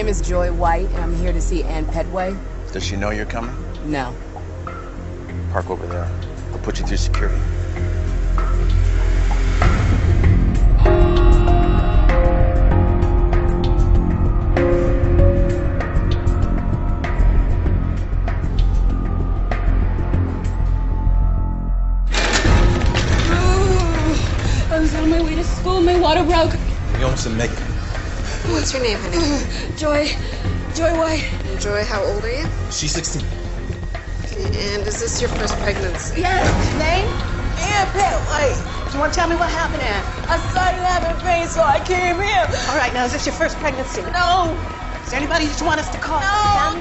name is Joy White, and I'm here to see Ann Petway. Does she know you're coming? No. Park over there. I'll put you through security. I was on my way to school. My water broke. We almost didn't make it. What's your name, honey? Joy White. Joy, how old are you? She's 16. Okay, and is this your first pregnancy? Yes, name? Ann Petway. You want to tell me what happened, Ann? I started having pain, so I came here. All right, now, is this your first pregnancy? No. Is there anybody that you want us to call? No.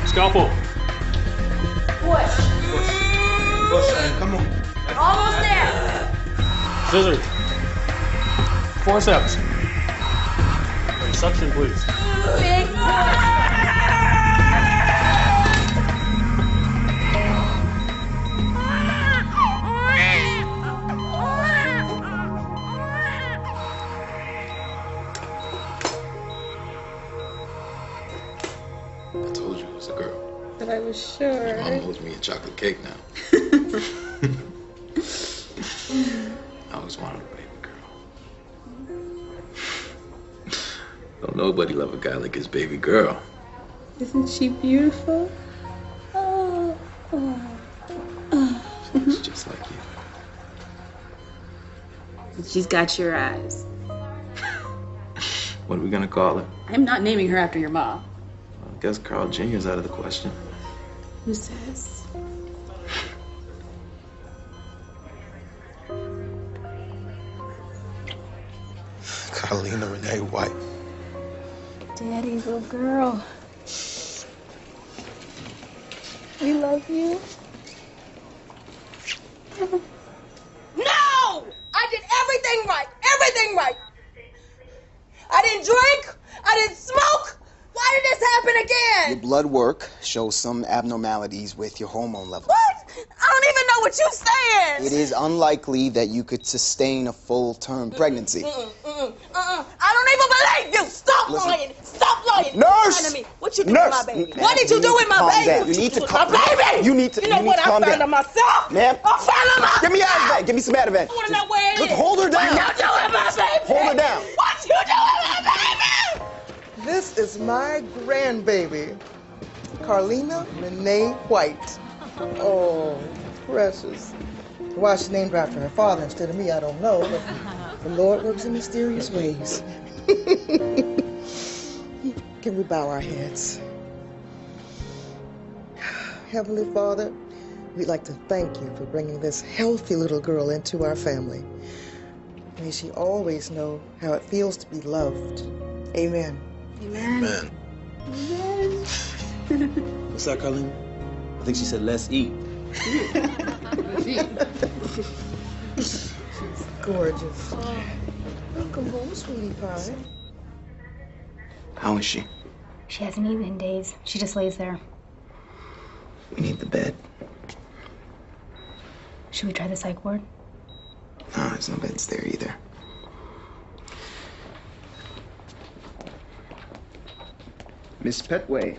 Scalpel. What? Come on. Almost there. Scissors. Forceps. Suction, please. Big I told you it was a girl. But I was sure. Your mom owes me a chocolate cake now. I always wanted a baby girl. Don't nobody love a guy like his baby girl. Isn't she beautiful? Oh. She's just like you. She's got your eyes. What are we gonna call her? I'm not naming her after your mom. Well, I guess Carl Jr.'s out of the question. Who says? Carlina Renee White. Daddy's little girl. We love you. No! I did everything right. Everything right. I didn't drink. I didn't smoke. Why did this happen again? Your blood work shows some abnormalities with your hormone level. What? I don't even know what you're saying. It is unlikely that you could sustain a full-term pregnancy. I don't even believe you. Stop lying. Stop lying. Nurse! Lying to me. What you do Nurse! with my baby? Ma'am, What did you do with my baby? Down. You need to calm my baby. You need to. You know what? I found her myself. Ma'am, I found her myself. give me Ativan. Give me some Ativan. I want to know where it is. Hold her down. What you do with my baby? Hold her down. What you do with my baby? This is my grandbaby, Carlina Renee White. Oh, precious. Why she named her after her father instead of me, I don't know, but the Lord works in mysterious ways. Can we bow our heads? Heavenly Father, we'd like to thank you for bringing this healthy little girl into our family. May she always know how it feels to be loved. Amen. Amen. What's that, Carlina? I think she said, let's eat. She's gorgeous. Welcome home, sweetie pie. How is she? She hasn't eaten in days. She just lays there. We need the bed. Should we try the psych ward? No, there's no beds there either. Miss Petway.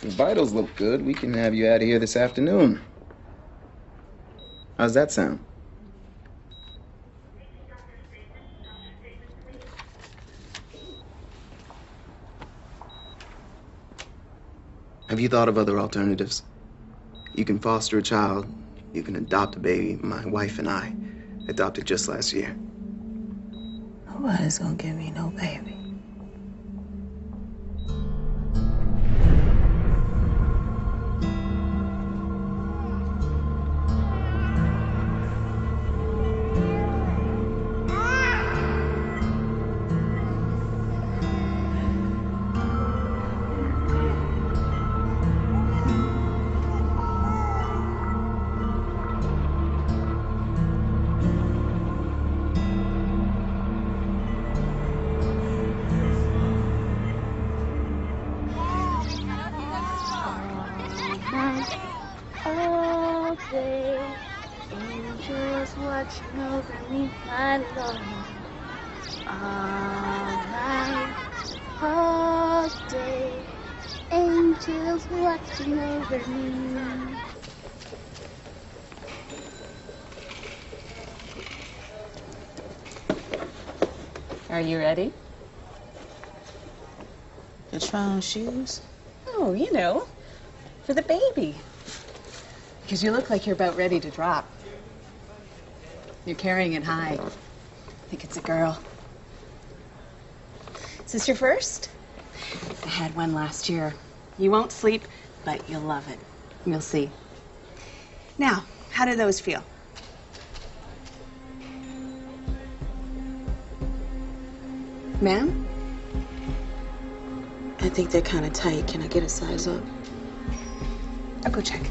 Your vitals look good. We can have you out of here this afternoon. How's that sound? Have you thought of other alternatives? You can foster a child. You can adopt a baby. My wife and I adopted just last year. Nobody's gonna give me no baby. All day, angels watching over me, my love. All night, all day, angels watching over me. Are you ready? To try on shoes? Oh, you know, for the baby. Because you look like you're about ready to drop. You're carrying it high. I think it's a girl. Is this your first? I had one last year. You won't sleep, but you'll love it. You'll see. Now, how do those feel? Ma'am? I think they're kind of tight. Can I get a size up? I'll go check.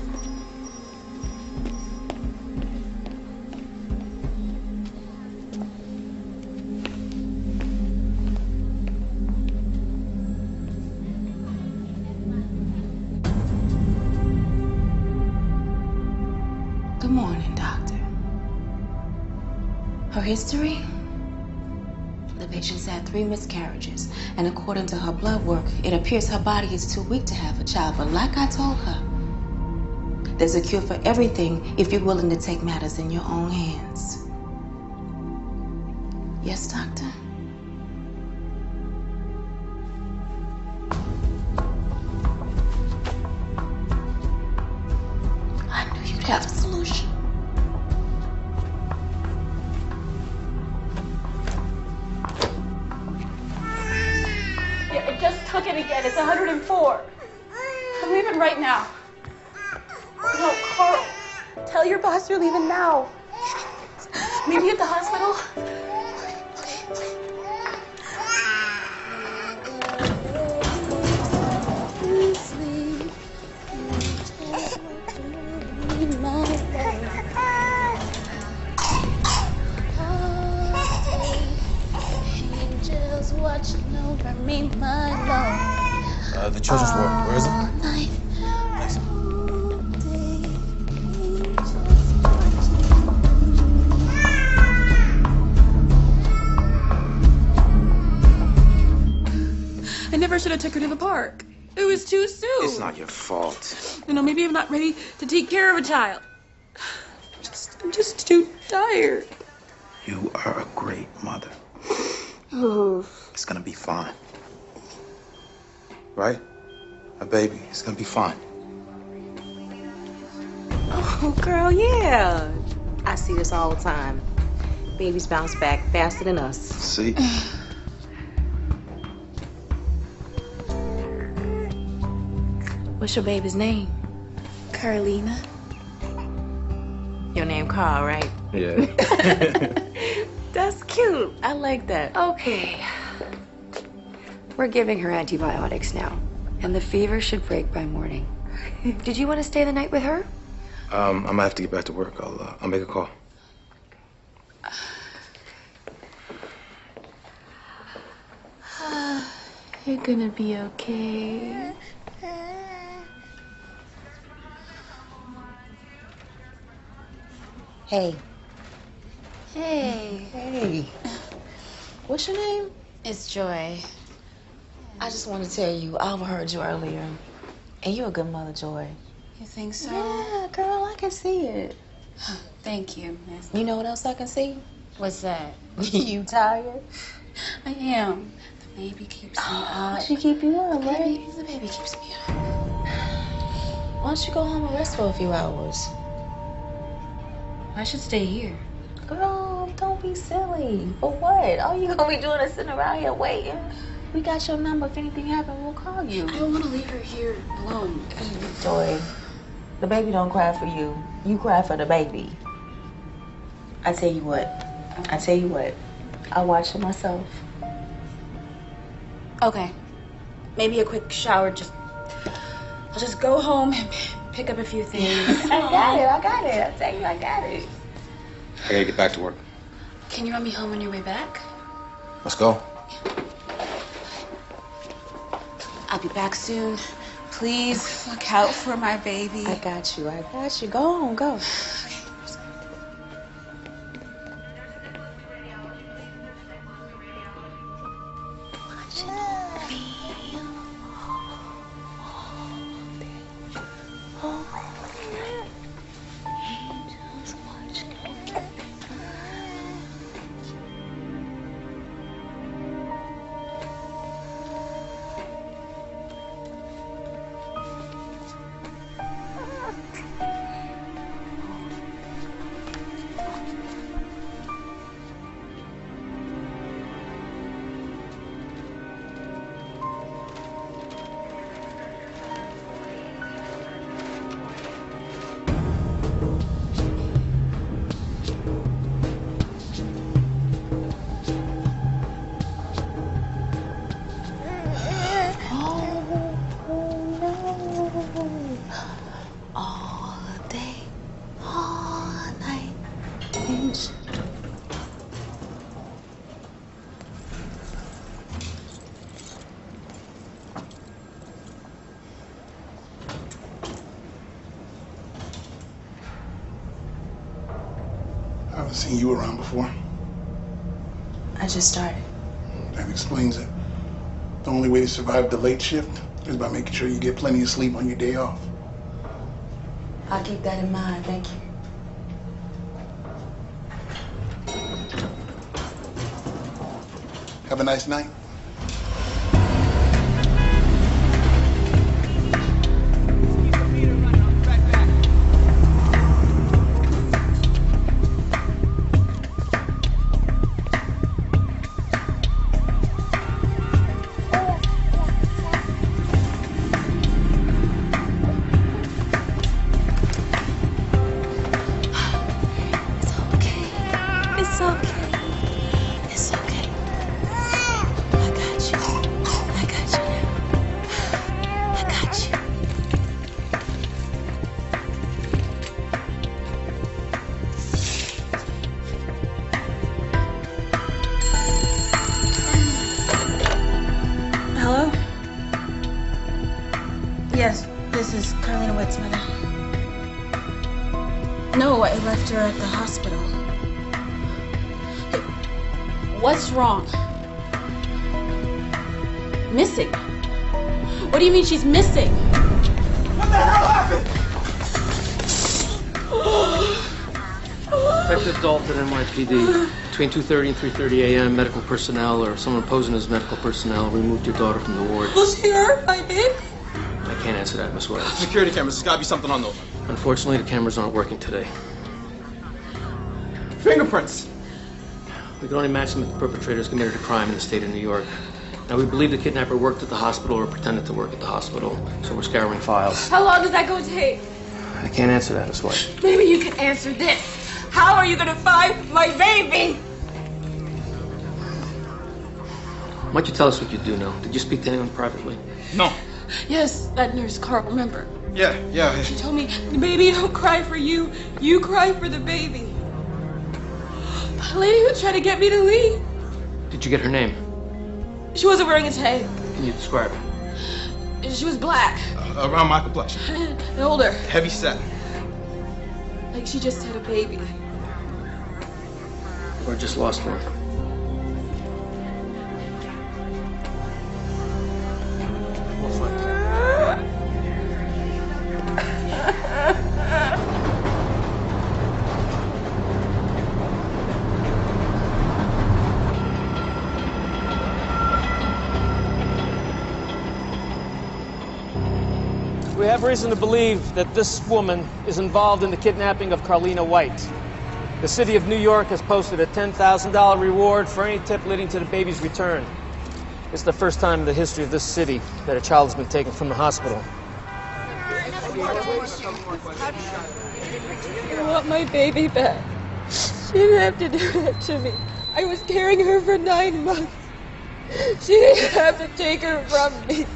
Good morning, doctor. Her history? The patient's had 3 miscarriages, and according to her blood work, it appears her body is too weak to have a child. But like I told her, there's a cure for everything if you're willing to take matters in your own hands. Yes, doctor? I knew you'd have a solution. Yeah, I just took it again. It's 104. I'm leaving right now. No, Carl, tell your boss you're leaving now. Meet me at the hospital. Angels watching over me, my love. The children's ward. Where is it? All night. Thanks. I never should have took her to the park. It was too soon. It's not your fault. You know, maybe I'm not ready to take care of a child. I'm just too tired. You are a great mother. Oh. It's gonna be fine. Right? A baby. It's gonna be fine. Oh, girl, yeah. I see this all the time. Babies bounce back faster than us. See? What's your baby's name? Carlina. Your name Carl, right? Yeah. That's cute. I like that. Okay. We're giving her antibiotics now, and the fever should break by morning. Did you want to stay the night with her? I might have to get back to work. I'll make a call. You're gonna be okay. Hey. Hey. Hey. What's your name? It's Joy. I just want to tell you, I overheard you earlier. And you're a good mother, Joy. You think so? Yeah, girl, I can see it. Thank you. You know what else I can see? What's that? You tired? I am. The baby keeps me up. She keep you up, right? The baby keeps me up. Why don't you go home and rest for a few hours? I should stay here. Girl, don't be silly. For what? All you gonna be doing is sitting around here waiting. We got your number. If anything happens, we'll call you. I don't want to leave her here alone. Joy, the baby don't cry for you. You cry for the baby. I tell you what. I watch her myself. Okay. Maybe a quick shower. I'll just go home and pick up a few things. I got it. I tell you, I got it. I gotta get back to work. Can you run me home on your way back? Let's go. I'll be back soon. Please look out for my baby. I got you. Go on, go. Seen you around before. I just started. That explains it. The only way to survive the late shift is by making sure you get plenty of sleep on your day off. I'll keep that in mind, thank you. Have a nice night. Hello? Yes, this is Carlina White's mother. No, I left her at the hospital. What's wrong? Missing? What do you mean she's missing? What the hell happened? Detective Dalton, NYPD. Between 2:30 and 3:30 a.m., medical personnel or someone posing as medical personnel removed your daughter from the ward. Was she hurt, my baby? I can't answer that, Miss White. Security cameras, there's gotta be something on those. Unfortunately, the cameras aren't working today. Fingerprints! We can only match them if the perpetrators committed a crime in the state of New York. Now, we believe the kidnapper worked at the hospital or pretended to work at the hospital, so we're scouring files. How long does that go take? I can't answer that, Miss White. Maybe you can answer this. How are you gonna find my baby? Why don't you tell us what you do know? Did you speak to anyone privately? No. Yes, that nurse, Carl, remember? Yeah. She told me, the baby don't cry for you, you cry for the baby. The lady who tried to get me to leave. Did you get her name? She wasn't wearing a tag. Can you describe her? She was black. Around my complexion. And older. Heavy set. Like she just had a baby. Or just lost one? We'll find out. We have reason to believe that this woman is involved in the kidnapping of Carlina White. The city of New York has posted a $10,000 reward for any tip leading to the baby's return. It's the first time in the history of this city that a child has been taken from the hospital. I want my baby back. She didn't have to do that to me. I was carrying her for 9 months. She didn't have to take her from me.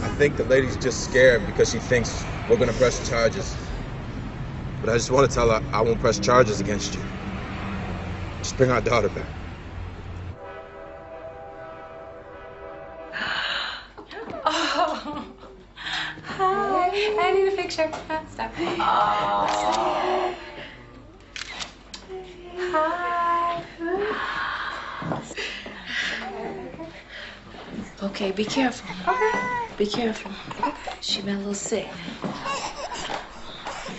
I think the lady's just scared because she thinks we're gonna press charges. But I just want to tell her I won't press charges against you. Just bring our daughter back. Oh. Hi. I need a picture. Stop. Oh. Hi. Okay, be careful. Okay. Be careful. She been a little sick.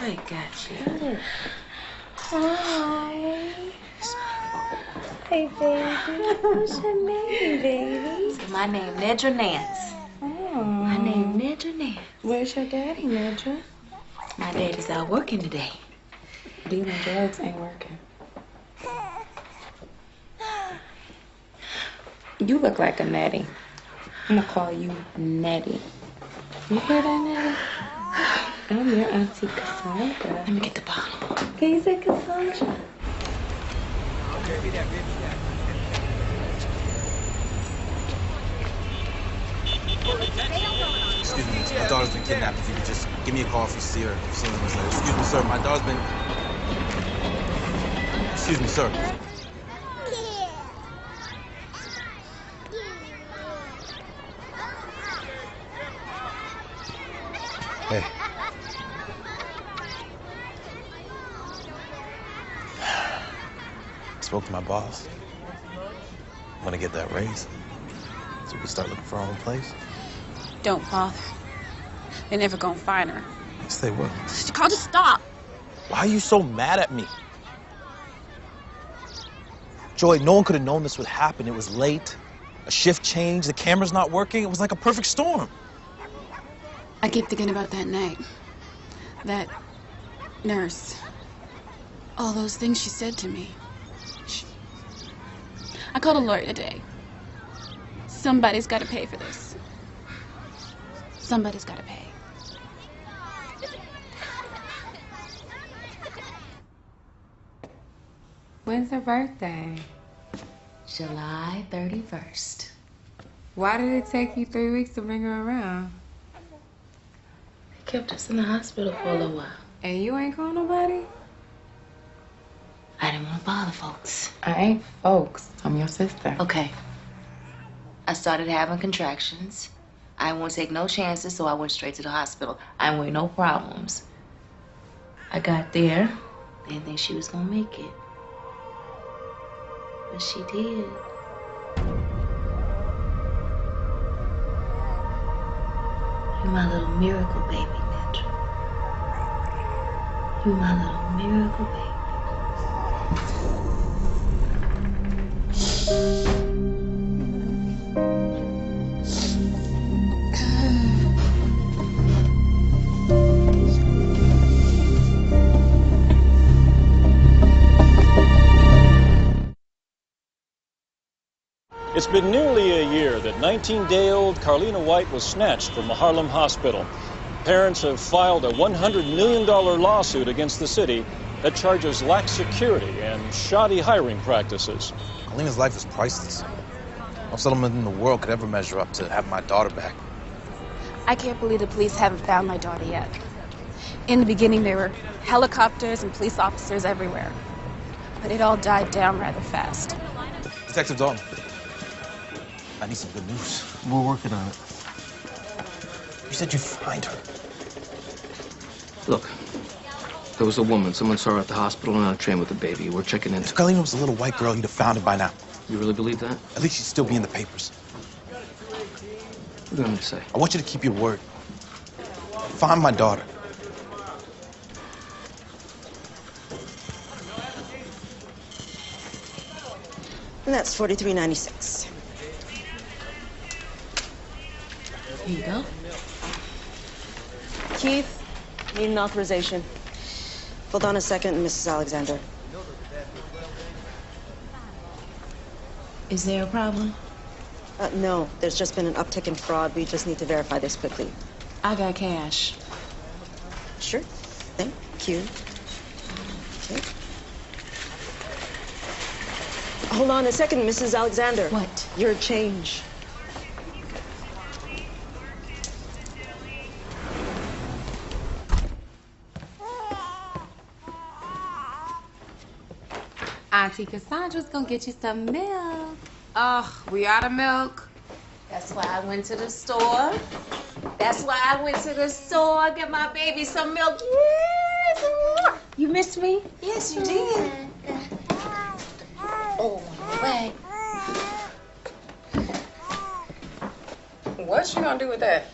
I got you. Hi. Hey, baby. What's your name, baby? My name Nedra Nance. Oh. My name Nedra Nance. Where's your daddy, Nedra? My daddy's out working today. Dealing drugs ain't working. You look like a Nettie. I'm gonna call you Nettie. You hear that, Nettie? I'm your auntie Cassandra. Let me get the bottle. Can you say Cassandra? Excuse me, my daughter's been kidnapped. If you could just give me a call if you see her. Excuse me, sir. My daughter's been... Excuse me, sir. Hey. spoke to my boss. I'm gonna get that raise. So we can start looking for our own place. Don't bother. They're never gonna find her. Yes, they will. Carl, just stop. Why are you so mad at me? Joy, no one could have known this would happen. It was late. A shift changed. The camera's not working. It was like a perfect storm. I keep thinking about that night. That nurse. All those things she said to me. I called a lawyer today. Somebody's got to pay for this. Somebody's got to pay. When's her birthday? July 31st. Why did it take you 3 weeks to bring her around? They kept us in the hospital for a little while. And you ain't call nobody? I didn't want to bother folks. I ain't folks. I'm your sister. Okay. I started having contractions. I didn't want to take no chances, so I went straight to the hospital. I didn't want no problems. I got there. They didn't think she was gonna make it. But she did. You're my little miracle baby, Nedra. You're my little miracle baby. It's been nearly a year that 19-day-old Carlina White was snatched from a Harlem hospital. Parents have filed a $100 million lawsuit against the city that charges lax security and shoddy hiring practices. Carlina's life is priceless. No settlement in the world could ever measure up to having my daughter back. I can't believe the police haven't found my daughter yet. In the beginning, there were helicopters and police officers everywhere. But it all died down rather fast. Detective Dalton, I need some good news. We're working on it. You said you'd find her. Look, there was a woman. Someone saw her at the hospital and on a train with a baby. We're checking in. If Carlina was a little white girl, you'd have found her by now. You really believe that? At least she'd still be in the papers. What do you want me to say? I want you to keep your word. Find my daughter. And that's $43.96. Here you go. Keith, need an authorization. Hold on a second, Mrs. Alexander. Is there a problem? No, there's just been an uptick in fraud. We just need to verify this quickly. I got cash. Sure. Thank you. Okay. Hold on a second, Mrs. Alexander. What? Your change. Auntie Cassandra's gonna get you some milk. Ugh, we out of milk. That's why I went to the store. That's why I went to the store, get my baby some milk. Yes! You missed me? Yes, you did. Oh, way. What's she gonna do with that?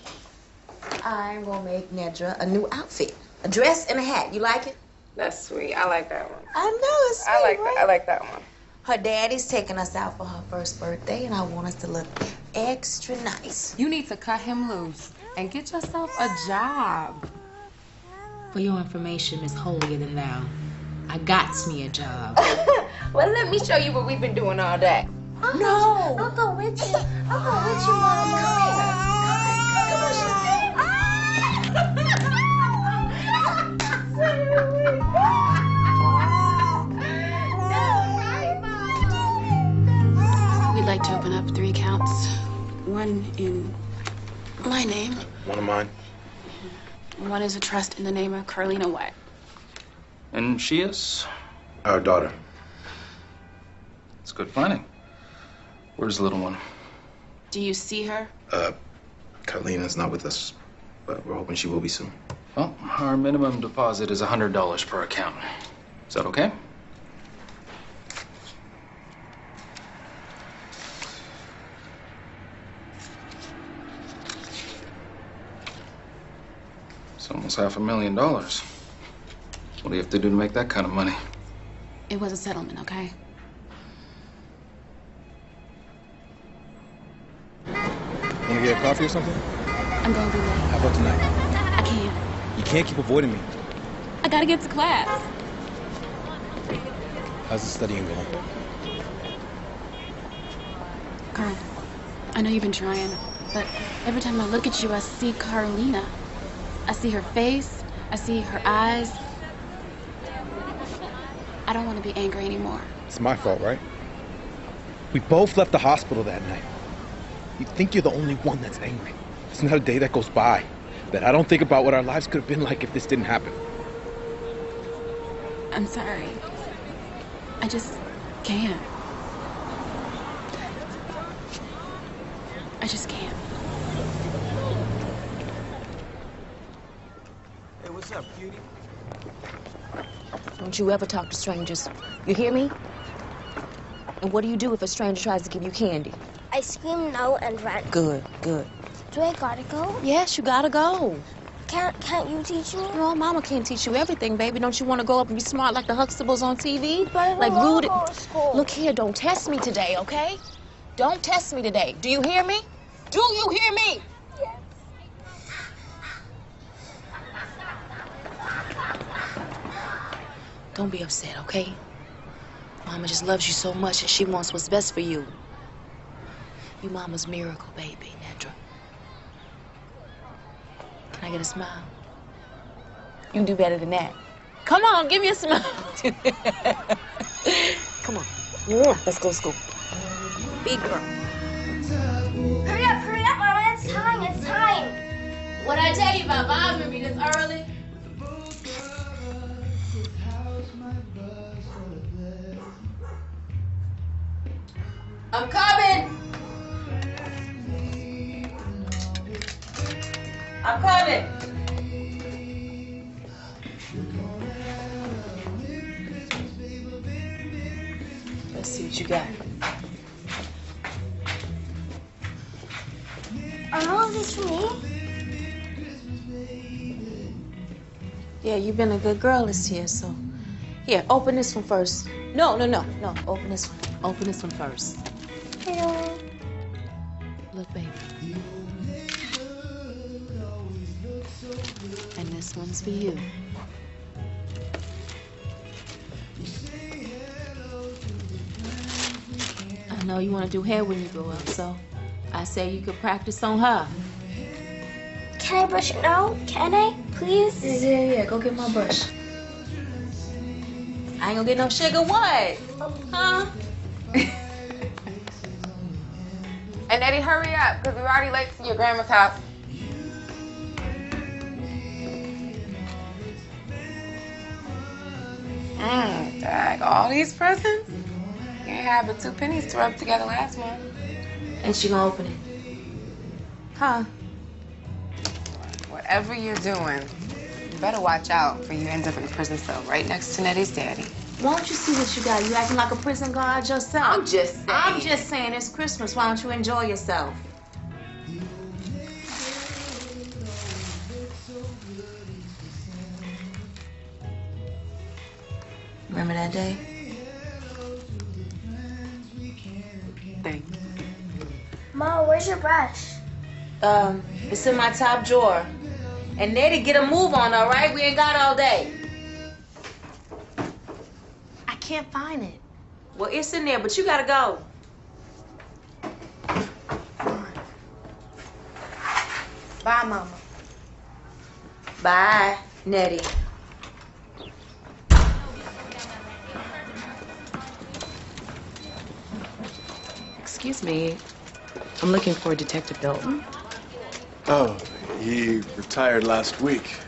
I'm gonna make Nedra a new outfit. A dress and a hat. You like it? That's sweet. I like that one. I know, it's sweet, I like right? that. I like that one. Her daddy's taking us out for her first birthday, and I want us to look extra nice. You need to cut him loose and get yourself a job. For your information, Miss Holier Than Thou, I got me a job. Well, let me show you what we've been doing all day. No! I'll go with you. I'll go with you, Mom. Come here. Come on, she's We'd like to open up 3 accounts. One in my name. One of mine. One is a trust in the name of Carlina White. And she is? Our daughter. It's good planning. Where's the little one? Do you see her? Carlina's not with us, but we're hoping she will be soon. Well, our minimum deposit is $100 per account. Is that okay? It's almost $500,000. What do you have to do to make that kind of money? It was a settlement, okay? Want to get a coffee or something? I'm gonna be late. How about tonight? I can't. You can't keep avoiding me. I gotta get to class. How's the studying going? Carl, I know you've been trying, but every time I look at you, I see Carlina. I see her face. I see her eyes. I don't want to be angry anymore. It's my fault, right? We both left the hospital that night. You think you're the only one that's angry. There's not a day that goes by that I don't think about what our lives could have been like if this didn't happen. I'm sorry. I just can't. I just can't. Hey, what's up, cutie? Don't you ever talk to strangers. You hear me? And what do you do if a stranger tries to give you candy? I scream no and run. Good, good. Do I gotta go? Yes, you gotta go. Can't you teach me? No, Mama can't teach you everything, baby. Don't you want to grow up and be smart like the Huxtables on TV? But I don't like wanna Rudy. go to school. Look here, don't test me today, okay? Don't test me today. Do you hear me? Do you hear me? Yes. Don't be upset, okay? Mama just loves you so much and she wants what's best for you. You Mama's miracle, baby, Nedra. Can I get a smile? You can do better than that. Come on, give me a smile. Come on. Let's go to school. Big girl. Hurry up, Mama. It's time. What'd I tell you about bothering me this early? I'm coming. I'm coming. Let's see what you got. Are all of these for me? Yeah, you've been a good girl this year, so. Here, open this one first. No. Open this one. Open this one first. Hello. Look, baby. And this one's for you. I know you want to do hair when you grow up, so I say you could practice on her. Can I brush it now? Can I? Please? Yeah. Go get my brush. I ain't gonna get no sugar. What? Huh? And Eddie, hurry up, because we're already late to your grandma's house. Dag, all these presents? You ain't had but 2 pennies to rub together last month. Ain't she gonna open it? Huh? Whatever you're doing, you better watch out for you end up in a prison cell right next to Nettie's daddy. Why don't you see what you got? You acting like a prison guard yourself. I'm just saying. I'm just saying it's Christmas. Why don't you enjoy yourself? Remember that day? Thanks. Ma, where's your brush? It's in my top drawer. And Nettie, get a move on, all right? We ain't got all day. I can't find it. Well, it's in there, but you gotta go. Bye, Mama. Bye, Nettie. Excuse me. I'm looking for Detective Dalton. Oh, he retired last week.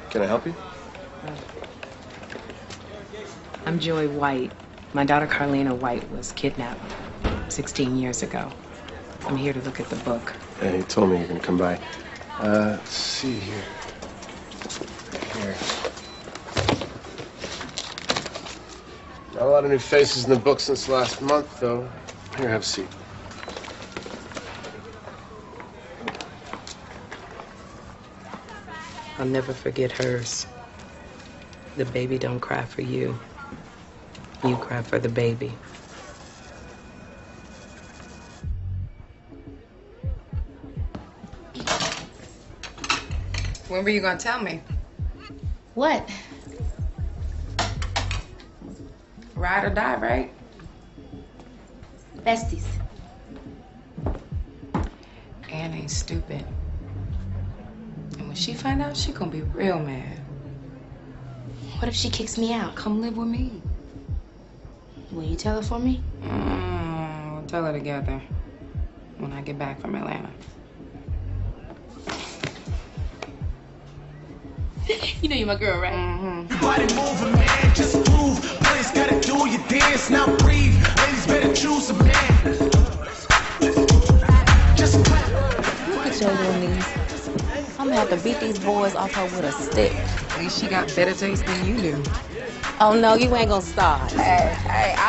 Can I help you? I'm Joy White. My daughter Carlina White was kidnapped 16 years ago. I'm here to look at the book. Yeah, he told me you're gonna come by. Let's see here. Here. Not a lot of new faces in the book since last month, though. Here, have a seat. I'll never forget hers. The baby don't cry for you. You cry for the baby. When were you gonna tell me? What? Ride or die, right? Besties. Anne ain't stupid. And when she find out, she gonna be real mad. What if she kicks me out? Come live with me. Will you tell her for me? We'll tell her together when I get back from Atlanta. You know you're my girl, right? Body moving, man, just move. Please gotta do your dance, now breathe. Ladies better choose a man. Just clap. Look at your little niece. I'm gonna have to beat these boys off her with a stick. At least she got better taste than you do. Oh no, you ain't gonna start. Hey,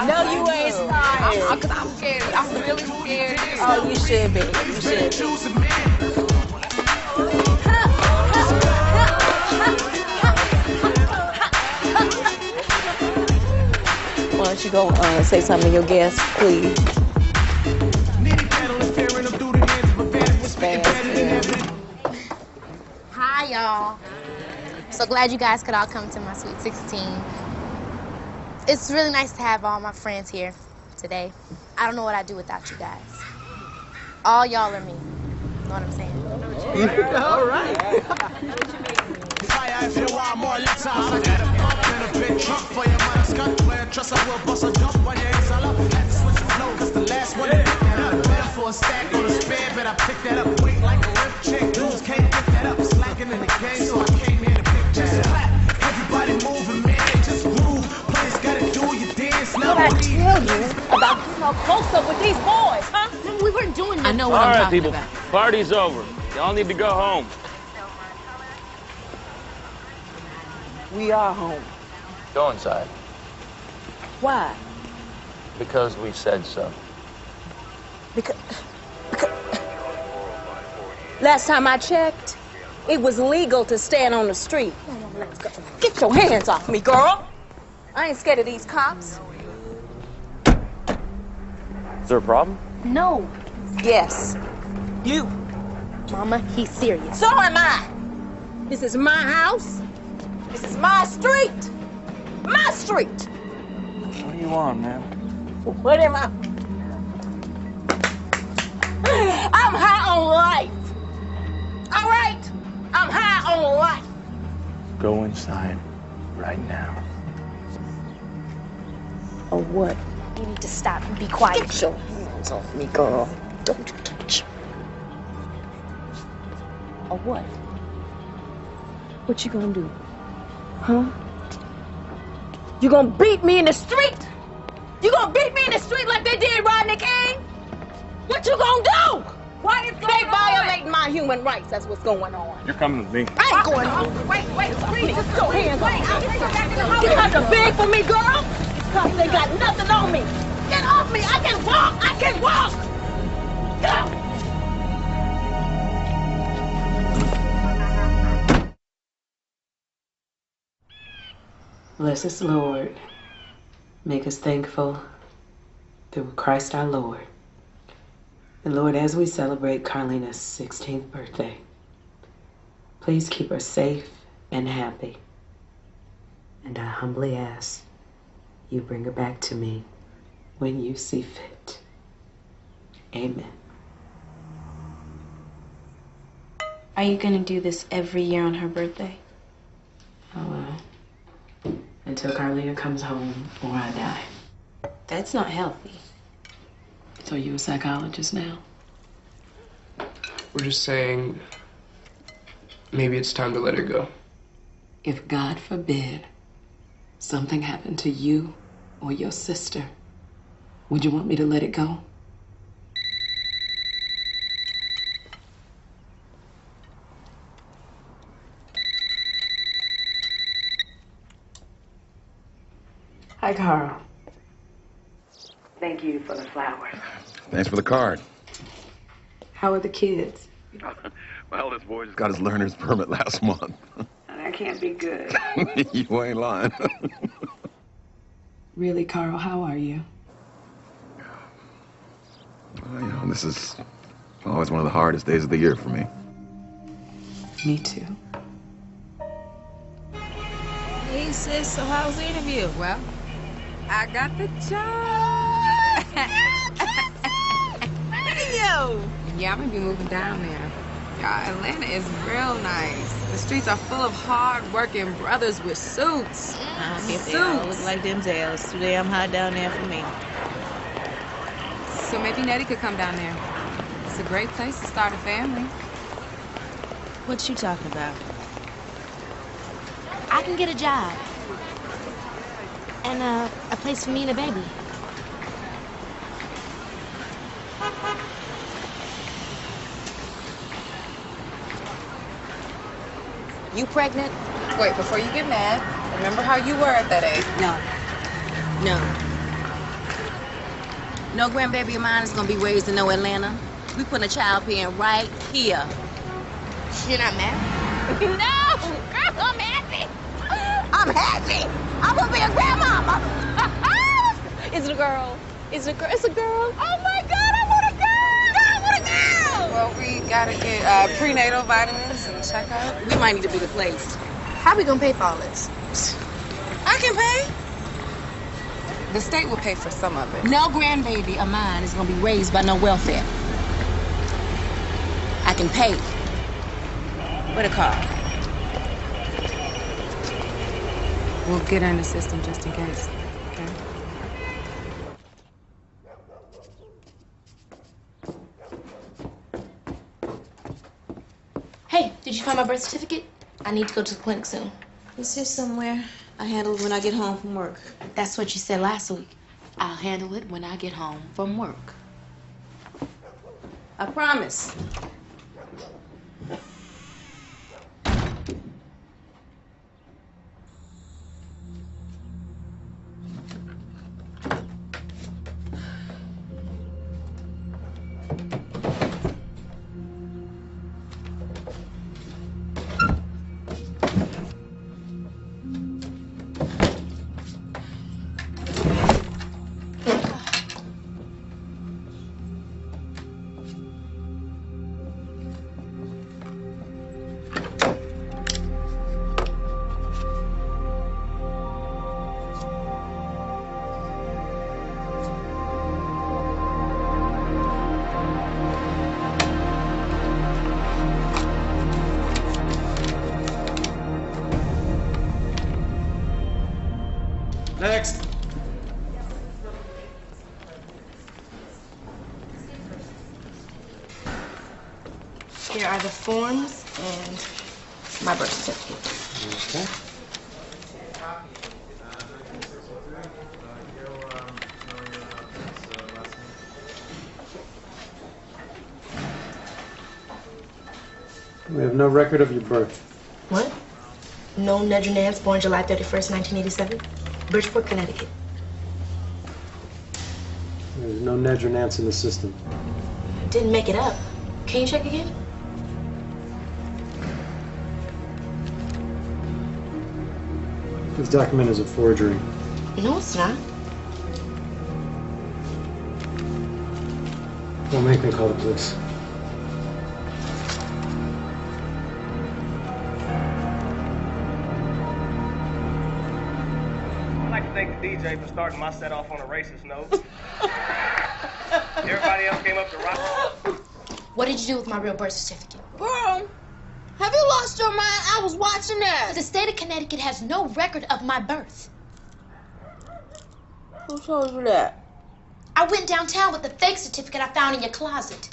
No, you ain't starting. Cause I'm scared. I'm really scared. Oh, you should be. You should be. Why don't you go say something to your guests, please? Hi, y'all. So glad you guys could all come to my Sweet 16. It's really nice to have all my friends here today. I don't know what I'd do without you guys. All y'all are me. Know what I'm saying? All right. Fire if you want more let's I got a pump and a big trunk for your money. Skunk where trust I will bust a jump on your hands all up. Had to switch the flow, cause the last one that picked that up. Better for a stack on a spare, but I picked that up. Wait like a lift chick, dudes can't pick that up. Slacking in the game, so I came here to pick that up. Everybody moving, man, just move. Please gotta do your dance now. What I tell you about getting all close up with these boys, huh? We weren't doing I know what All I'm right, talking people. about. Party's over. Y'all need to go home. We are home. Go inside. Why? Because we said so. Because last time I checked, it was legal to stand on the street. Let's go. Get your hands off me, girl. I ain't scared of these cops. Is there a problem? No. Yes. You. Mama, he's serious. So am I. This is my house. This is my street. My street. What do you want, man? What am I? I'm high on life. All right? I'm high on life. Go inside right now. Or what? You need to stop and be quiet. Get your hands off me, girl. Don't you touch. Or what? What you gonna do? Huh? You gonna beat me in the street? You gonna beat me in the street like they did Rodney King? What you gonna do? What is going on? They violating my human rights. That's what's going on. You're coming with me. I ain't going home. Wait, please. Get your hands off me. You have to beg for me, girl. Because they got nothing on me. Get off me. I can walk. I can walk. Go. Bless us, Lord. Make us thankful through Christ our Lord. And Lord, as we celebrate Carlina's 16th birthday, please keep her safe and happy. And I humbly ask you bring her back to me when you see fit. Amen. Are you gonna do this every year on her birthday? Oh, until Carlina comes home or I die. That's not healthy. So you a psychologist now? We're just saying maybe it's time to let her go. If God forbid something happened to you or your sister, would you want me to let it go? Hi, Carl. Thank you for the flowers. Thanks for the card. How are the kids? Well, this boy just got his learner's permit last month. That can't be good. You ain't lying. Really, Carl, how are you? Well, you know, this is always one of the hardest days of the year for me. Me too. Hey, sis, so how's the interview? Well, I got the job. Yo! Yeah, I'm gonna be moving down there. Y'all, Atlanta is real nice. The streets are full of hard-working brothers with suits. If they all look like Denzel's, too damn hot down there for me. So maybe Nettie could come down there. It's a great place to start a family. What you talking about? I can get a job. And a place for me and a baby. You pregnant? Wait, before you get mad, remember how you were at that age. No. No grandbaby of mine is gonna be raised in no Atlanta. We putting a child parent right here. You're not mad? No! Girl, I'm happy! I'm happy! I'm gonna be a grandmama! Is it a girl? Is it a girl? It's a girl. Oh my God, I want a girl! I want a girl! Well, we gotta get prenatal vitamins and check out. We might need a bigger place. How we gonna pay for all this? I can pay. The state will pay for some of it. No grandbaby of mine is gonna be raised by no welfare. I can pay. What a car. We'll get her in the system just in case. Okay? Hey, did you find my birth certificate? I need to go to the clinic soon. It's here somewhere. I handle it when I get home from work. That's what you said last week. I'll handle it when I get home from work. I promise. Next. Here are the forms and my birth certificate. Okay. We have no record of your birth. What? No Nedra Nance, born July 31st, 1987. Bridgeport, Connecticut. There's no Nedra Nance in the system. Didn't make it up. Can you check again? This document is a forgery. No, it's not. Don't make me call the police. I'd like to thank the DJ for starting my set off on a racist note. Everybody else came up to rock. What did you do with my real birth certificate? Girl, have you lost your mind? I was watching that. The state of Connecticut has no record of my birth. Who told you that? I went downtown with the fake certificate I found in your closet.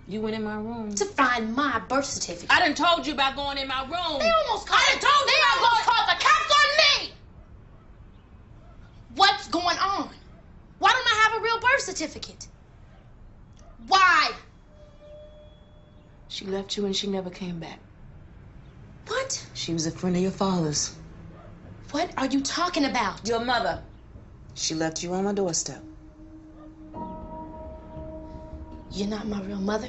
You went in my room. To find my birth certificate. I done told you about going in my room. They almost called I done told you about going. called the cops on me! What's going on? Why don't I have a real birth certificate? Why? She left you and she never came back. What? She was a friend of your father's. What are you talking about? Your mother. She left you on my doorstep. You're not my real mother.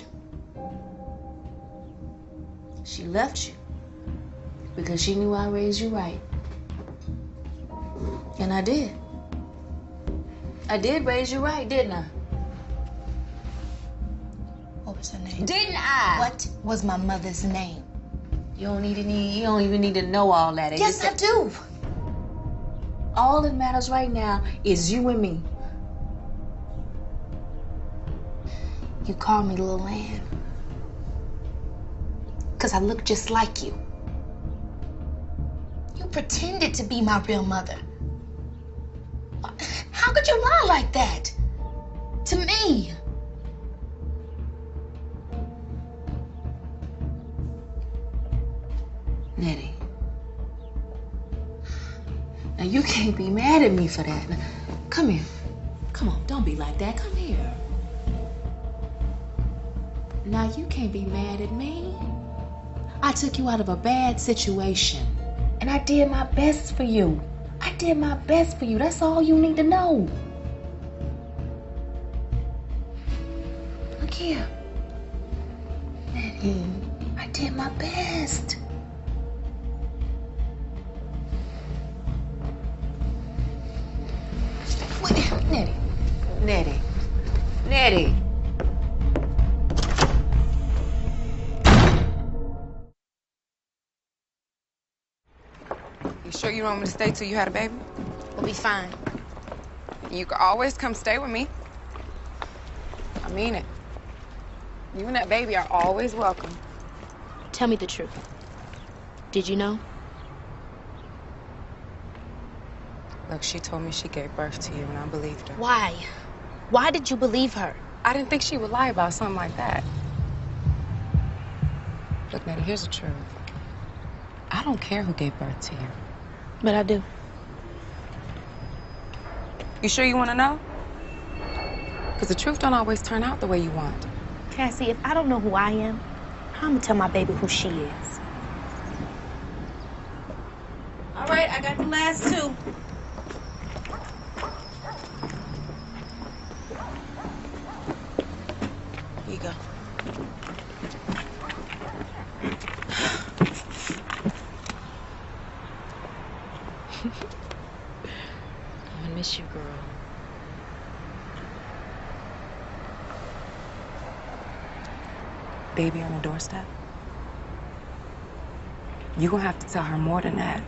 She left you because she knew I raised you right. And I did. I did raise you right, didn't I? What was her name? Didn't I? What was my mother's name? You don't even need to know all that. Yes, I do. All that matters right now is you and me. You call me Little Ann. Because I look just like you. You pretended to be my real mother. How could you lie like that? To me? Nettie. Now you can't be mad at me for that. Now, come here. Come on, don't be like that. Come here. Now you can't be mad at me. I took you out of a bad situation. And I did my best for you. I did my best for you. That's all you need to know. Look here. Nettie, I did my best. Nettie. Nettie. Nettie. You sure you don't want me to stay till you had a baby? We'll be fine. You can always come stay with me. I mean it. You and that baby are always welcome. Tell me the truth. Did you know? Look, she told me she gave birth to you, and I believed her. Why? Why did you believe her? I didn't think she would lie about something like that. Look, Nettie, here's the truth. I don't care who gave birth to you. But I do. You sure you want to know? Because the truth don't always turn out the way you want. Cassie, if I don't know who I am, how am I gonna tell my baby who she is? All right, I got the last two. Here you go. I'm gonna miss you, girl. Baby on the doorstep. You're gonna have to tell her more than that.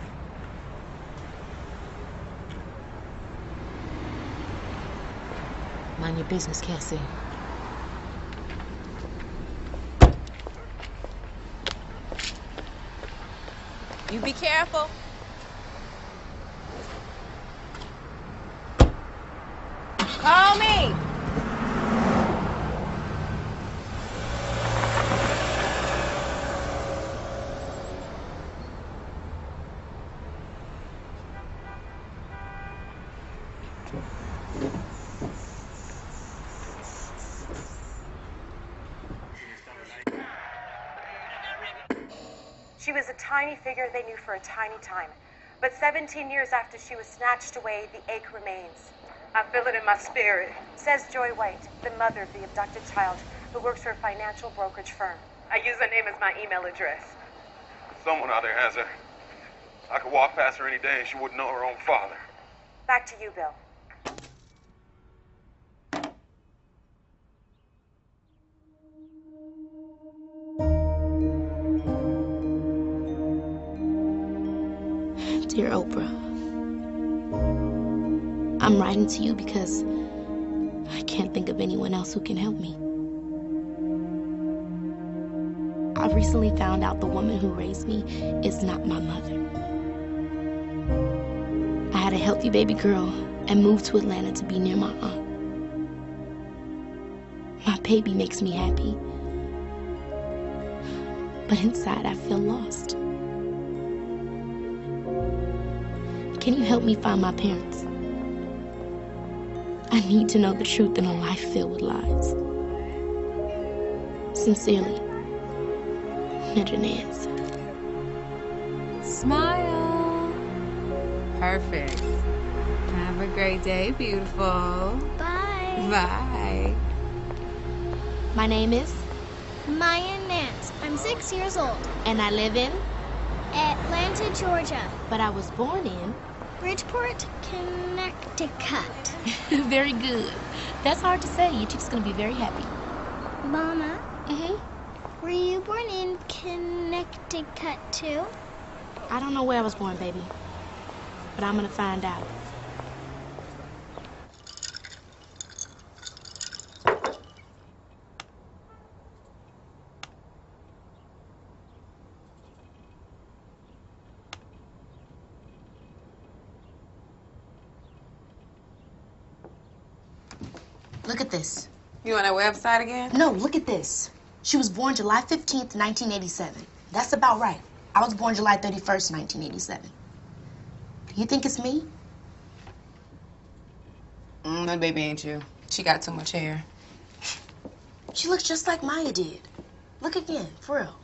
Mind your business, Cassie. You be careful. Call me. She was a tiny figure they knew for a tiny time. But 17 years after she was snatched away, the ache remains. I feel it in my spirit, says Joy White, the mother of the abducted child, who works for a financial brokerage firm. I use her name as my email address. Someone out there has her. I could walk past her any day and she wouldn't know her own father. Back to you, Bill. Dear Oprah, I'm writing to you because I can't think of anyone else who can help me. I recently found out the woman who raised me is not my mother. I had a healthy baby girl and moved to Atlanta to be near my aunt. My baby makes me happy, but inside I feel lost. Can you help me find my parents? I need to know the truth in a life filled with lies. Sincerely, Ned Nance. Smile. Perfect. Have a great day, beautiful. Bye. Bye. My name is? Maya Nance. I'm 6 years old. And I live in? Atlanta, Georgia. But I was born in? Bridgeport, Connecticut. Very good. That's hard to say. Your teacher's gonna be very happy. Mama? Were you born in Connecticut too? I don't know where I was born, baby. But I'm gonna find out. Look at this. You on that website again? No, look at this. She was born July 15th, 1987. That's about right. I was born July 31st, 1987. Do you think it's me? That baby ain't you. She got too much hair. She looks just like Maya did. Look again, for real.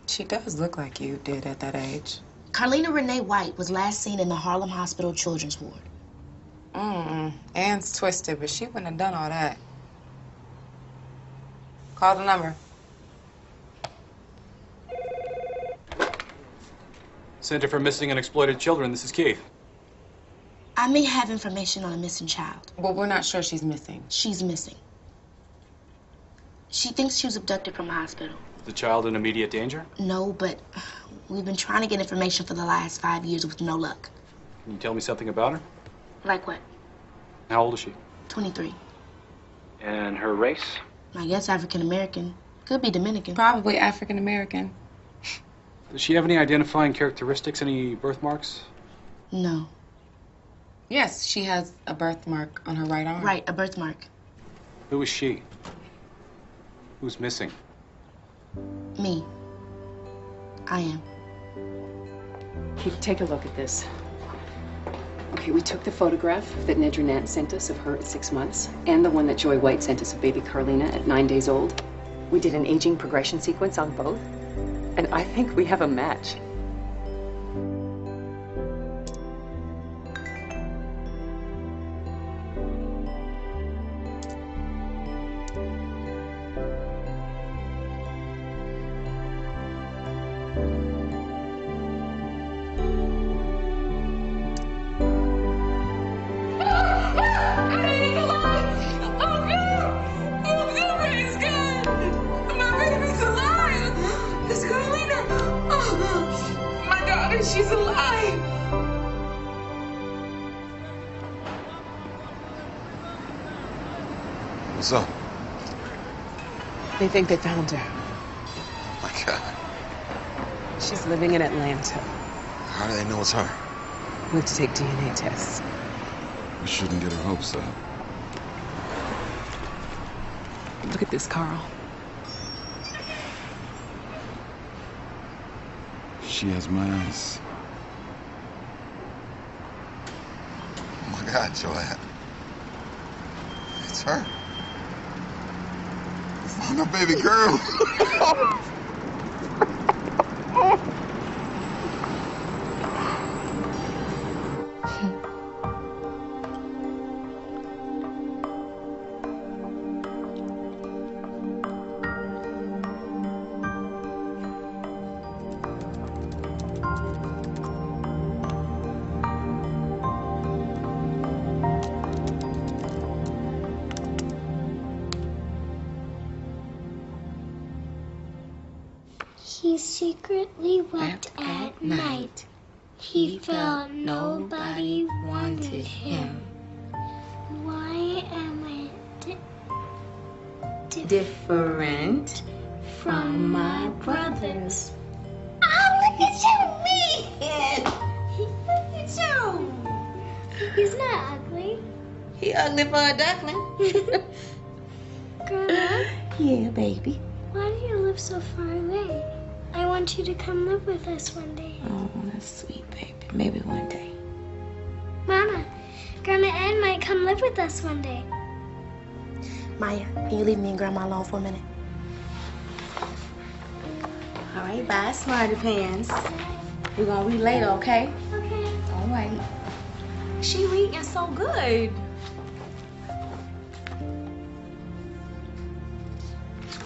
She does look like you did at that age. Carlina Renee White was last seen in the Harlem Hospital Children's Ward. Anne's twisted, but she wouldn't have done all that. Call the number. Center for Missing and Exploited Children, this is Keith. I may have information on a missing child. Well, we're not sure she's missing. She's missing. She thinks she was abducted from a hospital. Is the child in immediate danger? No, but we've been trying to get information for the last 5 years with no luck. Can you tell me something about her? Like what? How old is she? 23. And her race? I guess African American. Could be Dominican. Probably African American. Does she have any identifying characteristics, any birthmarks? No. Yes, she has a birthmark on her right arm. Right, a birthmark. Who is she? Who's missing? Me. I am. Keith, take a look at this. Okay, we took the photograph that Nedra Nant sent us of her at 6 months, and the one that Joy White sent us of baby Carlina at 9 days old. We did an aging progression sequence on both, and I think we have a match. She's alive! What's up? They think they found her. Oh my God. She's living in Atlanta. How do they know it's her? We have to take DNA tests. We shouldn't get her hopes up. Look at this, Carl. She has my eyes. Oh my God, Joanne. It's her. We found our baby girl. He secretly wept at night. He felt nobody wanted him. Why am I different from my brothers? Oh, look at you, man! Look at you! He's not ugly. He ugly for a duckling. Grandma? Yeah, baby. Why do you live so far away? I want you to come live with us one day. Oh, that's sweet, baby. Maybe one day. Mama, Grandma Ann might come live with us one day. Maya, can you leave me and Grandma alone for a minute? All right, bye, smarty pants. We're gonna read later, okay? Okay. All right. She reading so good.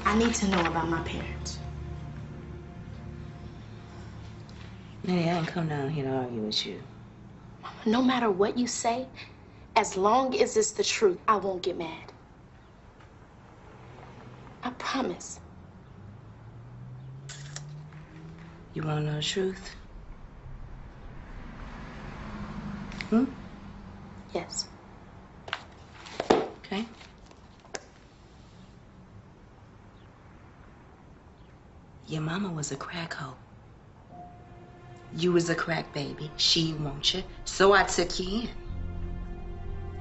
I need to know about my parents. Nettie, I didn't come down here to argue with you. No matter what you say, as long as it's the truth, I won't get mad. I promise. You wanna know the truth? Yes. Okay. Your mama was a crack hoe. You was a crack baby. She want you, so I took you in.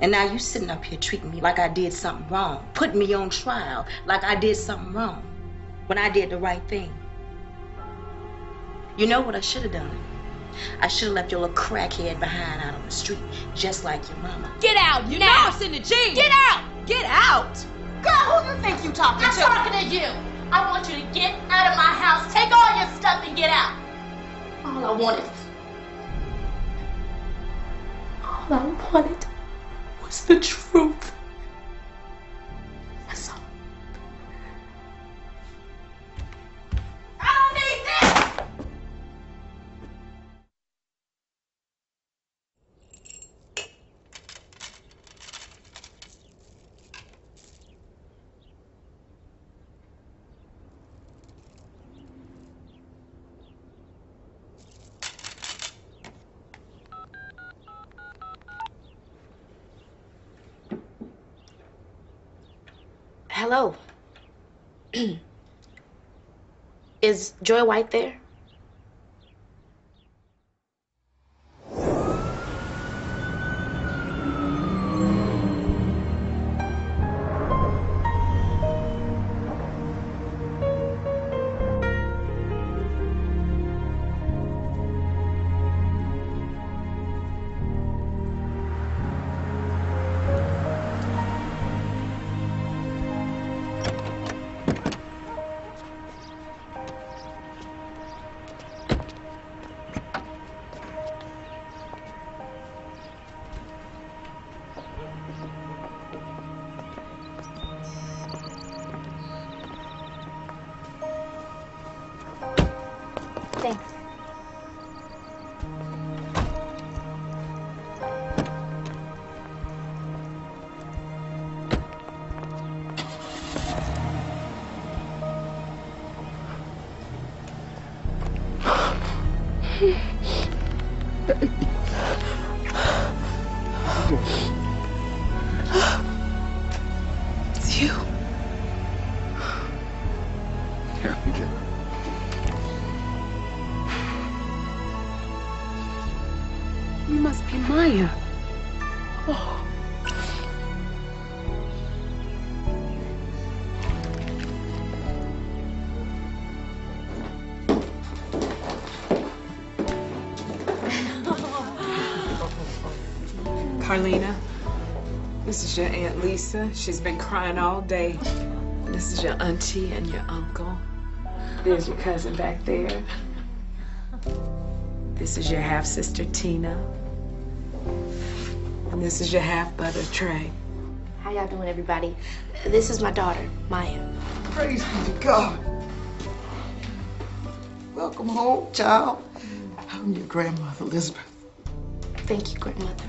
And now you sitting up here treating me like I did something wrong, putting me on trial like I did something wrong, when I did the right thing. You know what I should have done? I should have left your little crackhead behind out on the street, just like your mama. Get out You now. know it's in the jeans. Get out. Get out. Girl, who you think you talking to? I'm talking to you. I want you to get out of my house, take all your stuff, and get out. All I wanted was the truth. That's all. I don't need this! Hello. Is Joy White there? Thanks. It's you. Here, we get. You must be Maya. Oh. Carlina, this is your Aunt Lisa. She's been crying all day. This is your auntie and your uncle. There's your cousin back there. This is your half-sister, Tina. And this is your half-brother, Trey. How y'all doing, everybody? This is my daughter, Maya. Praise be to God. Welcome home, child. I'm your grandmother, Elizabeth. Thank you, grandmother.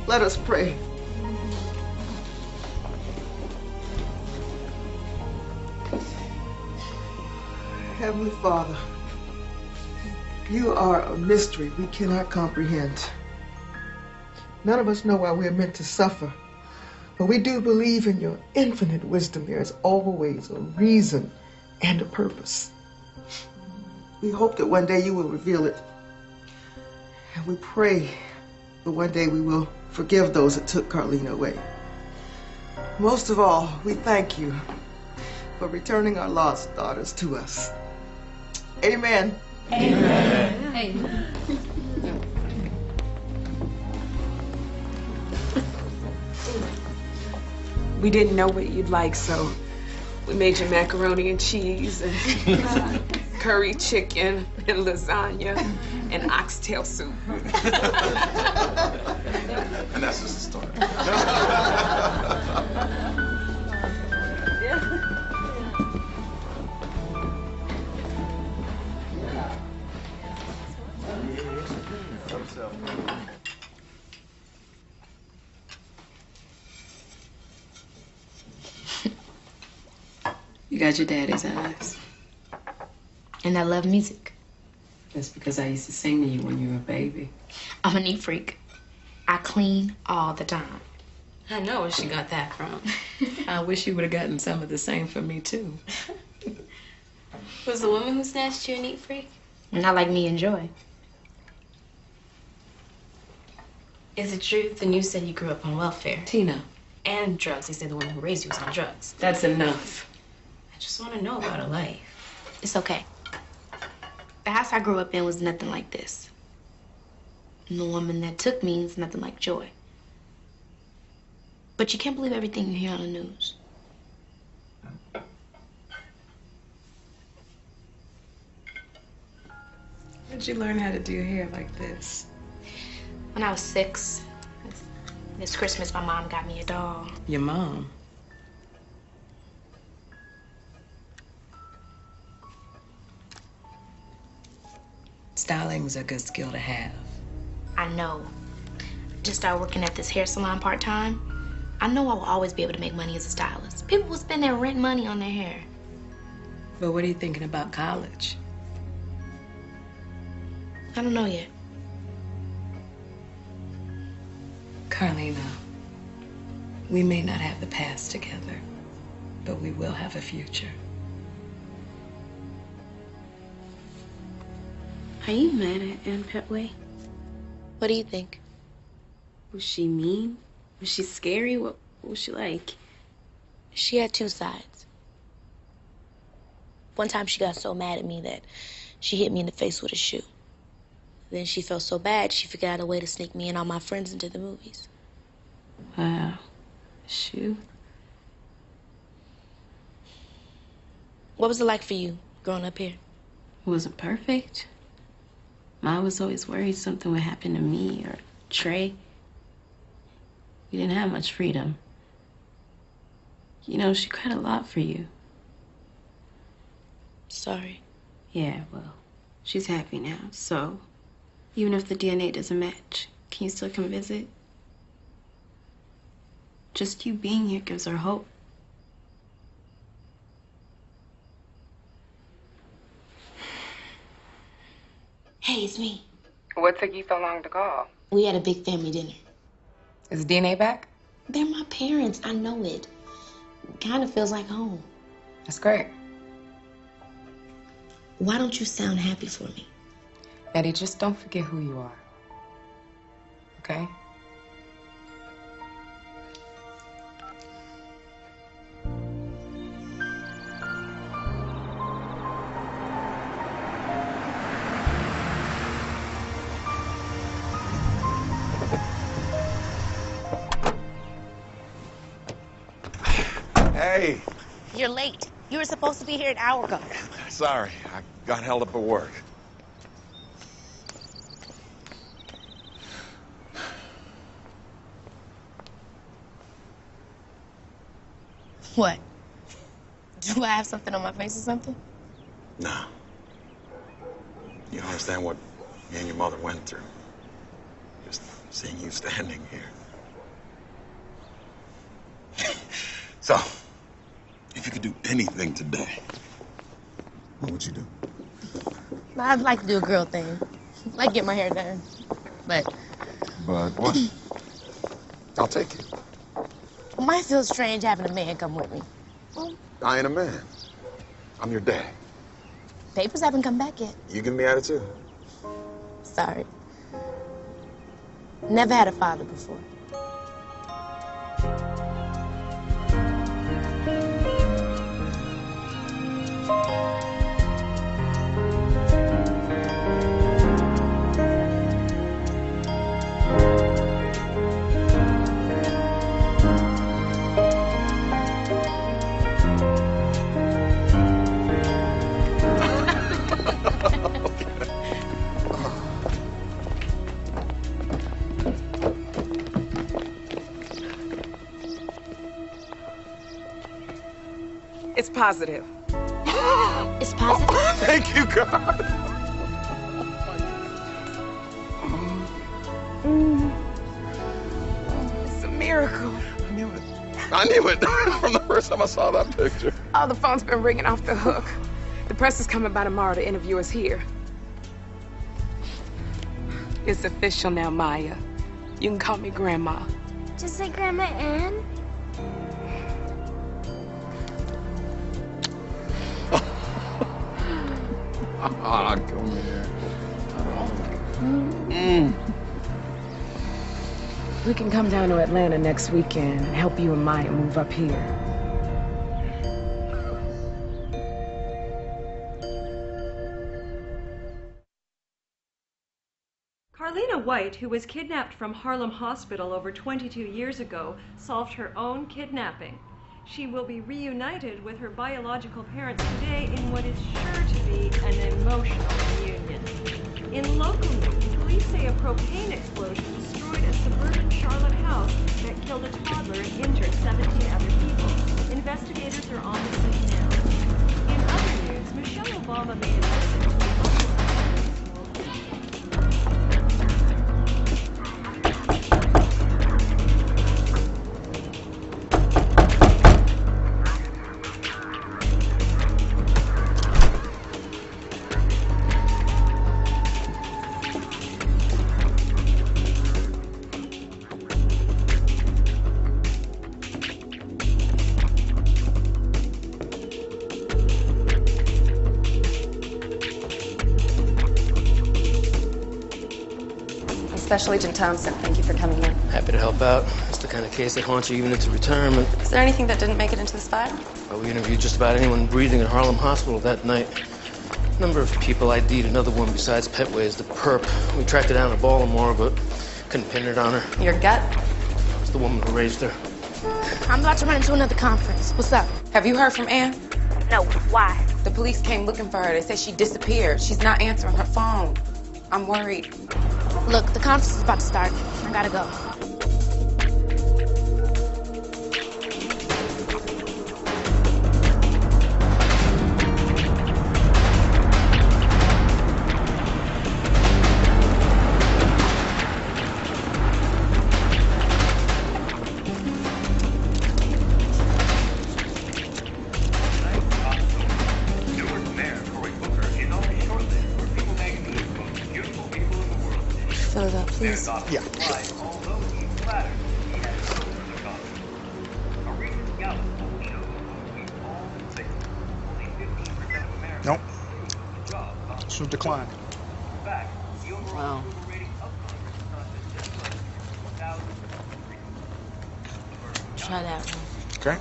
Let us pray. Heavenly Father, you are a mystery we cannot comprehend. None of us know why we're meant to suffer, but we do believe in your infinite wisdom. There is always a reason and a purpose. We hope that one day you will reveal it. And we pray that one day we will forgive those that took Carlina away. Most of all, we thank you for returning our lost daughters to us. Amen. Amen. Amen. We didn't know what you'd like, so We made you macaroni and cheese and curry chicken and lasagna and oxtail soup. And that's just the start. You got your daddy's eyes. And I love music. That's because I used to sing to you when you were a baby. I'm a neat freak. I clean all the time. I know where she got that from. I wish you would have gotten some of the same from me, too. Was the woman who snatched you a neat freak? Not like me and Joy. Is it true the news said you grew up on welfare? Tina. And drugs. They said the woman who raised you was on drugs. That's enough. I just want to know about her life. It's okay. The house I grew up in was nothing like this. And the woman that took me is nothing like Joy. But you can't believe everything you hear on the news. Where'd you learn how to do your hair like this? When I was 6, this Christmas, my mom got me a doll. Your mom? Styling's a good skill to have. I know. Just started working at this hair salon part-time. I know I will always be able to make money as a stylist. People will spend their rent money on their hair. But what are you thinking about college? I don't know yet. Carlina, we may not have the past together, but we will have a future. Are you mad at Aunt Petway? What do you think? Was she mean? Was she scary? What was she like? She had two sides. One time she got so mad at me that she hit me in the face with a shoe. Then she felt so bad, she figured out a way to sneak me and all my friends into the movies. Wow. Shoe? What was it like for you, growing up here? It wasn't perfect. Ma was always worried something would happen to me or Trey. We didn't have much freedom. You know, she cried a lot for you. Sorry. Yeah, well, she's happy now, so even if the DNA doesn't match, can you still come visit? Just you being here gives her hope. Hey, it's me. What took you so long to call? We had a big family dinner. Is DNA back? They're my parents. I know it. Kind of feels like home. That's great. Why don't you sound happy for me? Betty, just don't forget who you are. Okay? Hey, You're late. You were supposed to be here an hour ago. sorry, I got held up at work. What? Do I have something on my face or something? Nah. You don't understand what me and your mother went through. Just seeing you standing here. So, if you could do anything today, what would you do? I'd like to do a girl thing. Like get my hair done. But what? I'll take it. it might feel strange having a man come with me. I ain't a man. I'm your dad. Papers haven't come back yet. You give me attitude? Sorry. Never had a father before. It's positive. It's positive? Thank you, God. It's a miracle. I knew it from the first time I saw that picture. Oh, the phone's been ringing off the hook. The press is coming by tomorrow to interview us here. It's official now, Maya. You can call me Grandma. Just like Grandma Ann? Ah, come here. We can come down to Atlanta next weekend and help you and Maya move up here. Carlina White, who was kidnapped from Harlem Hospital over 22 years ago, solved her own kidnapping. She will be reunited with her biological parents today in what is sure to be an emotional reunion. In local news, police say a propane explosion destroyed a suburban Charlotte house that killed a toddler and injured 17 other people. Investigators are on the scene now. In other news, Michelle Obama made a visit to Special Agent Townsend, thank you for coming in. Happy to help out. It's the kind of case that haunts you even into retirement. Is there anything that didn't make it into this file? Well, we interviewed just about anyone breathing at Harlem Hospital that night. A number of people ID'd another one besides Petway's, the perp. We tracked her down to Baltimore, but couldn't pin it on her. Your gut? It's the woman who raised her. I'm about to run into another conference. What's up? Have you heard from Ann? No, why? The police came looking for her. They said she disappeared. She's not answering her phone. I'm worried. Look, the conference is about to start. I gotta go. Fill it up, please. Yeah, sure. Nope. This was declined. Wow. Try that one. Okay.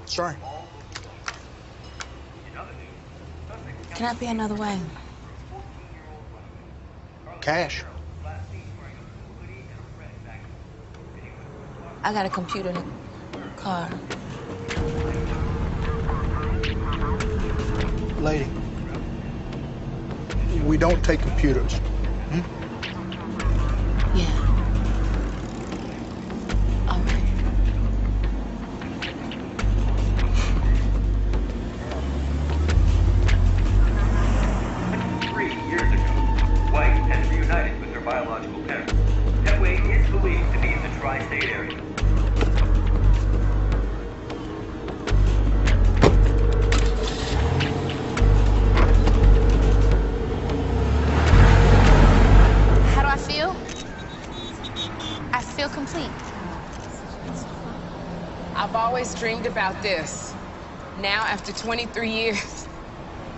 Sorry. Can I be another way? Cash. I got a computer in the car. Lady, we don't take computers. Yeah. All right. White has reunited with her biological parents. Petway is believed to be in the tri-state area. How do I feel? I feel complete. I've always dreamed about this. Now, after 23 years,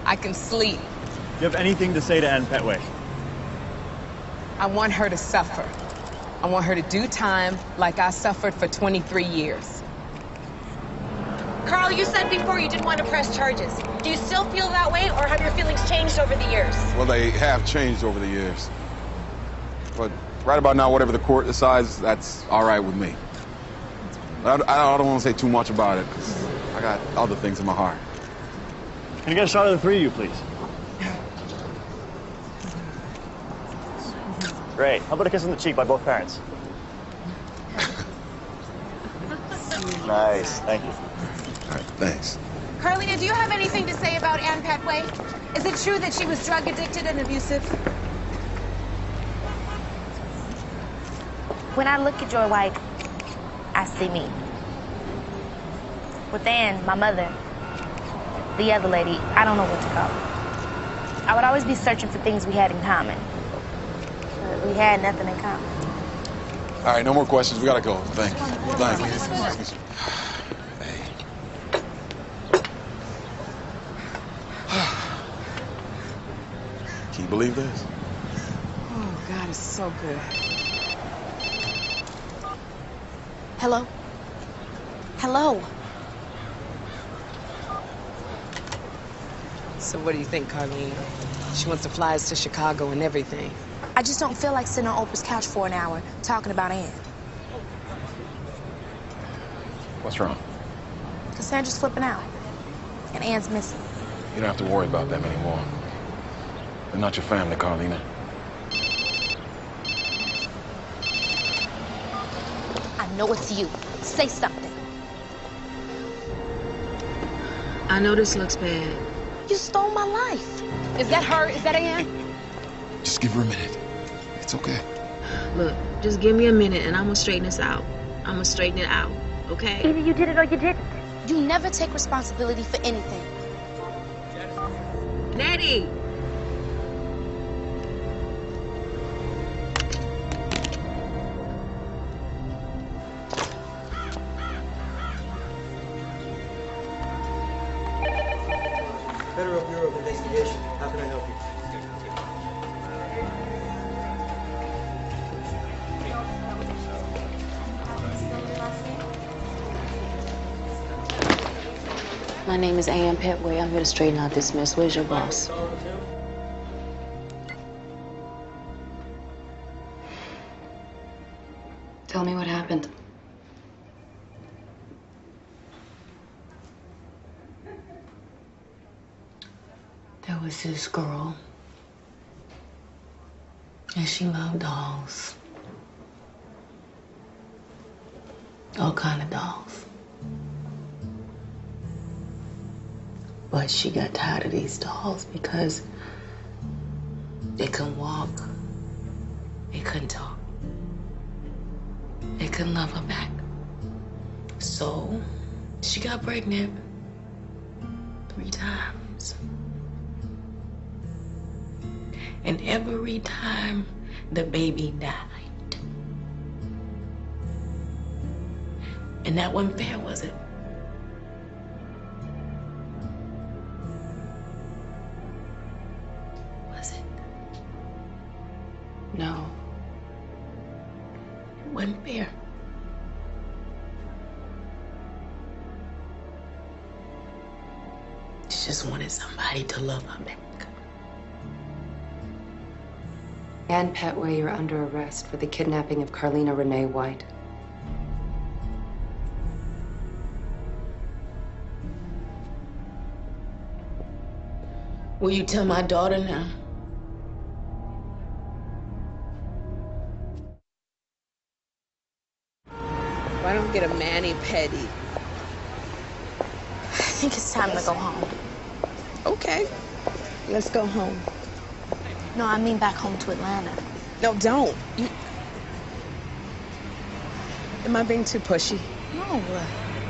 I can sleep. Do you have anything to say to Ann Petway? I want her to suffer. I want her to do time like I suffered for 23 years. Carl, you said before you didn't want to press charges. Do you still feel that way, or have your feelings changed over the years? Well, they have changed over the years. But right about now, whatever the court decides, that's all right with me. But I don't want to say too much about it, because I got other things in my heart. Can I get a shot of the three of you, please? Great. How about a kiss on the cheek by both parents? Nice. Thank you. All right, thanks. Carlina, do you have anything to say about Ann Petway? Is it true that she was drug addicted and abusive? When I look at Joy White, I see me. With Ann, my mother, the other lady, I don't know what to call her. I would always be searching for things we had in common. But we had nothing in common. All right, no more questions. We gotta go. Thank you. Can you believe this? Oh, God, it's so good. Hello? Hello? So what do you think, Carlina? She wants to fly us to Chicago and everything. I just don't feel like sitting on Oprah's couch for an hour talking about Ann. What's wrong? Cassandra's flipping out. And Ann's missing. You don't have to worry about them anymore. They're not your family, Carlina. I know it's you. Say something. I know this looks bad. You stole my life. Is that her? Is that Ann? Just give her a minute. It's okay. Look, just give me a minute and I'm gonna straighten this out. I'm gonna straighten it out, okay? Either you did it or you didn't. You never take responsibility for anything. Nettie! Federal Bureau of Investigation. How can I help you? My name is Ann Petway. I'm here to straighten out this mess. Where's your boss? Tell me what happened. There was this girl, and she loved dolls. All kind of dolls. But she got tired of these dolls because they couldn't walk, they couldn't talk, they couldn't love her back. So she got pregnant 3 times. And every time the baby died. And that wasn't fair, was it? Was it? No. It wasn't fair. She just wanted somebody to love her back. Ann Petway, you're under arrest for the kidnapping of Carlina Renee White. Will you tell my daughter now? Why don't we get a mani-pedi? I think it's time to go home. Okay, let's go home. No, I mean back home to Atlanta. No, don't. Am I being too pushy? No,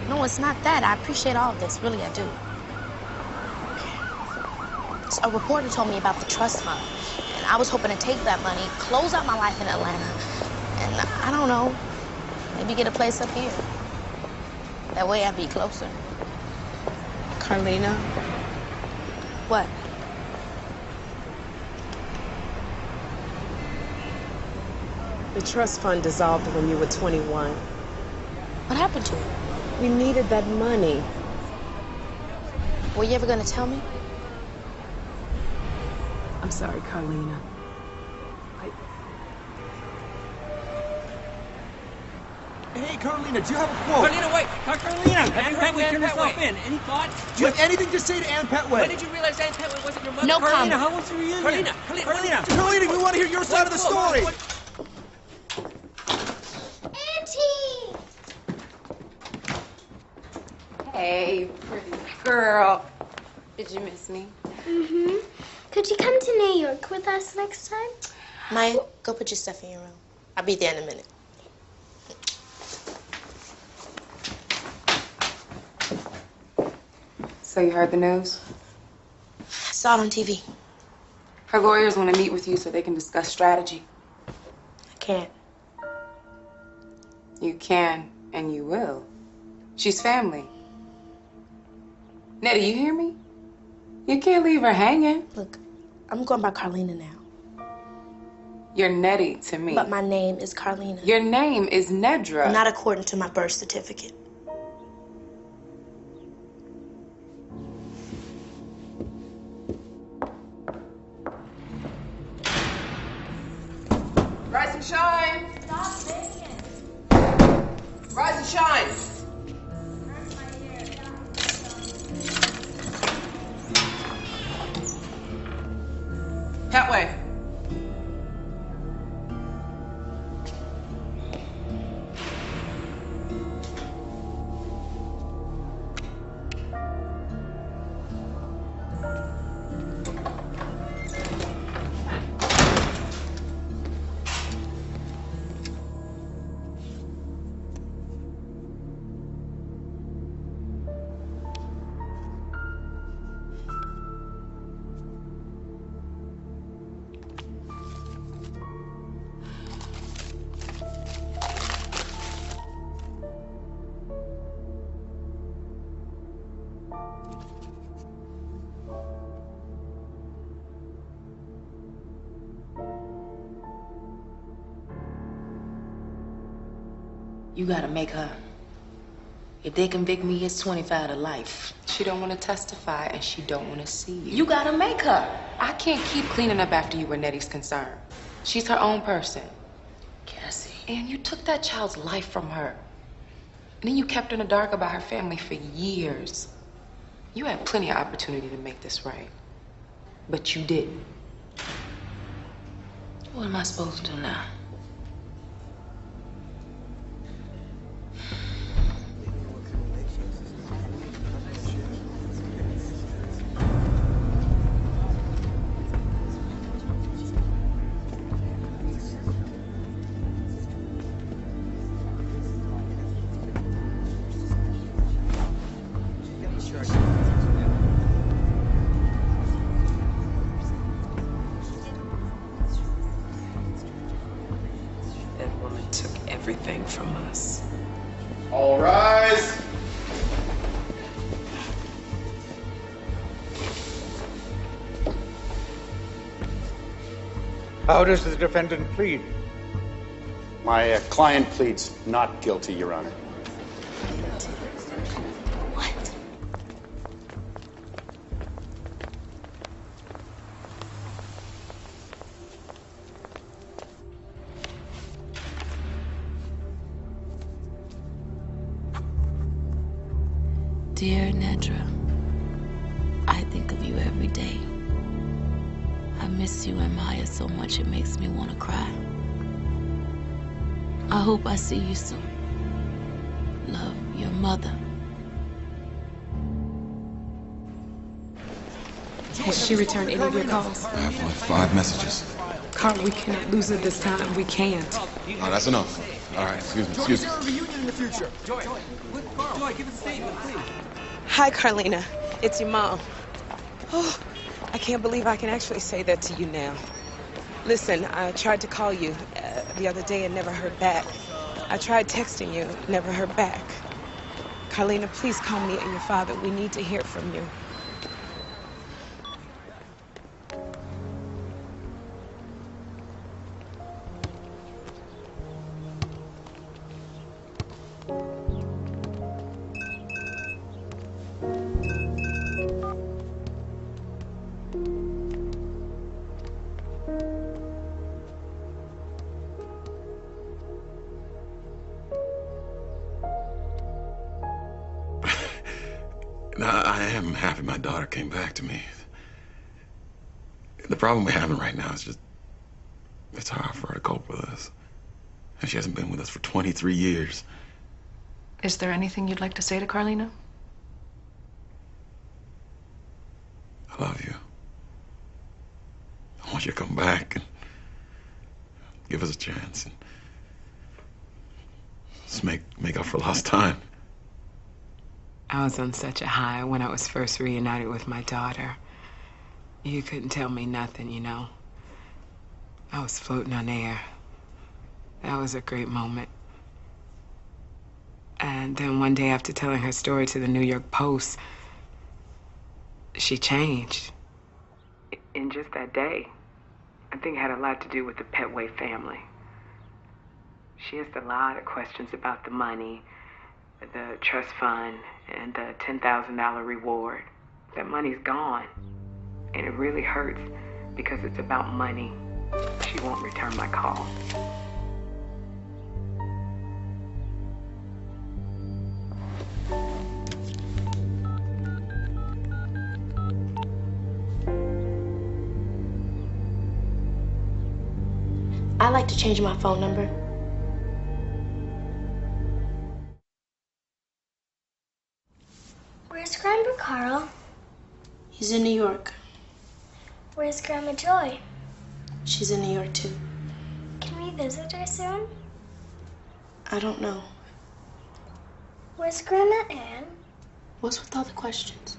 no, it's not that. I appreciate all of this. Really, I do. So a reporter told me about the trust fund, and I was hoping to take that money, close out my life in Atlanta, and I don't know, maybe get a place up here. That way I'd be closer. Carlina? What? The trust fund dissolved when you were 21. What happened to it? We needed that money. Were you ever gonna tell me? I'm sorry, Carlina. Hey, Carlina, do you have a quote? Carlina, wait! Carlina! Have you Petway turned herself in? Any thoughts? Do you have anything to say to Ann Petway? When did you realize Ann Petway wasn't your mother? No Carlina, comment. how was the reunion? Carlina, Carlina, we want to hear your side of the story. Hey, pretty girl. Did you miss me? Mm-hmm. Could you come to New York with us next time? Maya, go put your stuff in your room. I'll be there in a minute. So you heard the news? I saw it on TV. Her lawyers want to meet with you so they can discuss strategy. I can't. You can, and you will. She's family. Nettie, you hear me? You can't leave her hanging. Look, I'm going by Carlina now. You're Nettie to me. But my name is Carlina. Your name is Nedra. Not according to my birth certificate. Rise and shine. Stop singing. Rise and shine. That way. You gotta make her. If they convict me, it's 25 to life. She don't want to testify and she don't want to see you. You gotta make her. I can't keep cleaning up after you where Nettie's concerned. She's her own person. Cassie. And you took that child's life from her. And then you kept her in the dark about her family for years. You had plenty of opportunity to make this right. But you didn't. What am I supposed to do now? That woman took everything from us. All rise. How does the defendant plead? My client pleads not guilty, Your Honor. What? Dear Nedra, I think of you every day. I miss you and Maya so much it makes me want to cry. I hope I see you soon. Love, your mother. Has she returned any of your calls? I have like 5 messages. Carl, we cannot lose her this time. We can't. Oh, that's enough. All right, excuse me. Excuse me. reunion in the future. Joy, give us a statement, please. Hi, Carlina. It's your mom. Oh, I can't believe I can actually say that to you now. Listen, I tried to call you the other day and never heard back. I tried texting you, never heard back. Carlina, please call me and your father. We need to hear from you. Now, I am happy my daughter came back to me. The problem we're having right now is just, it's hard for her to cope with us. And she hasn't been with us for 23 years. Is there anything you'd like to say to Carlina? I love you. I want you to come back and give us a chance and just make up for lost time. I was on such a high when I was first reunited with my daughter. You couldn't tell me nothing, you know. I was floating on air. That was a great moment. And then one day after telling her story to the New York Post, she changed. In just that day, I think it had a lot to do with the Petway family. She asked a lot of questions about the money, the trust fund, and the $10,000 reward. That money's gone. And it really hurts because it's about money. She won't return my call. I'd like to change my phone number. Where's Grandpa Carl? He's in New York. Where's Grandma Joy? She's in New York, too. Can we visit her soon? I don't know. Where's Grandma Ann? What's with all the questions?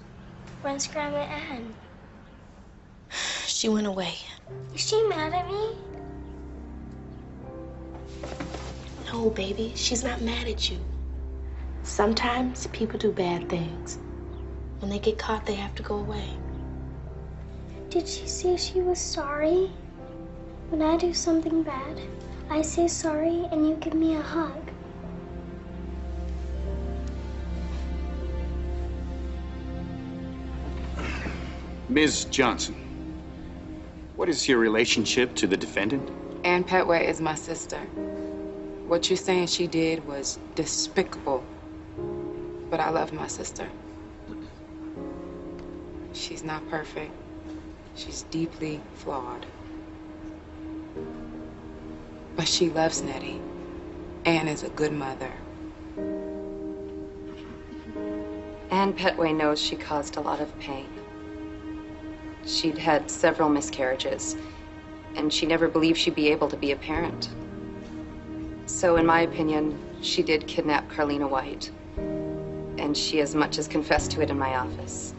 Where's Grandma Ann? She went away. Is she mad at me? No, baby. She's not mad at you. Sometimes people do bad things. When they get caught, they have to go away. Did she say she was sorry? When I do something bad, I say sorry and you give me a hug. Ms. Johnson, what is your relationship to the defendant? Ann Petway is my sister. What you're saying she did was despicable. But I love my sister. She's not perfect. She's deeply flawed. But she loves Nettie. Ann is a good mother. Ann Petway knows she caused a lot of pain. She'd had several miscarriages, and she never believed she'd be able to be a parent. So, in my opinion, she did kidnap Carlina White, and she as much as confessed to it in my office.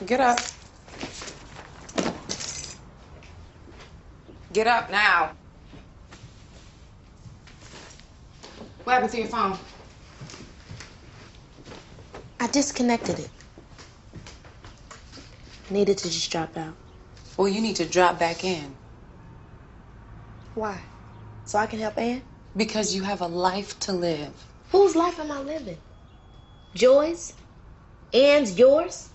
Get up. Get up now. What happened to your phone? I disconnected it. Needed to just drop out. Well, you need to drop back in. Why? So I can help Ann? Because you have a life to live. Whose life am I living? Joy's? Ann's? Yours?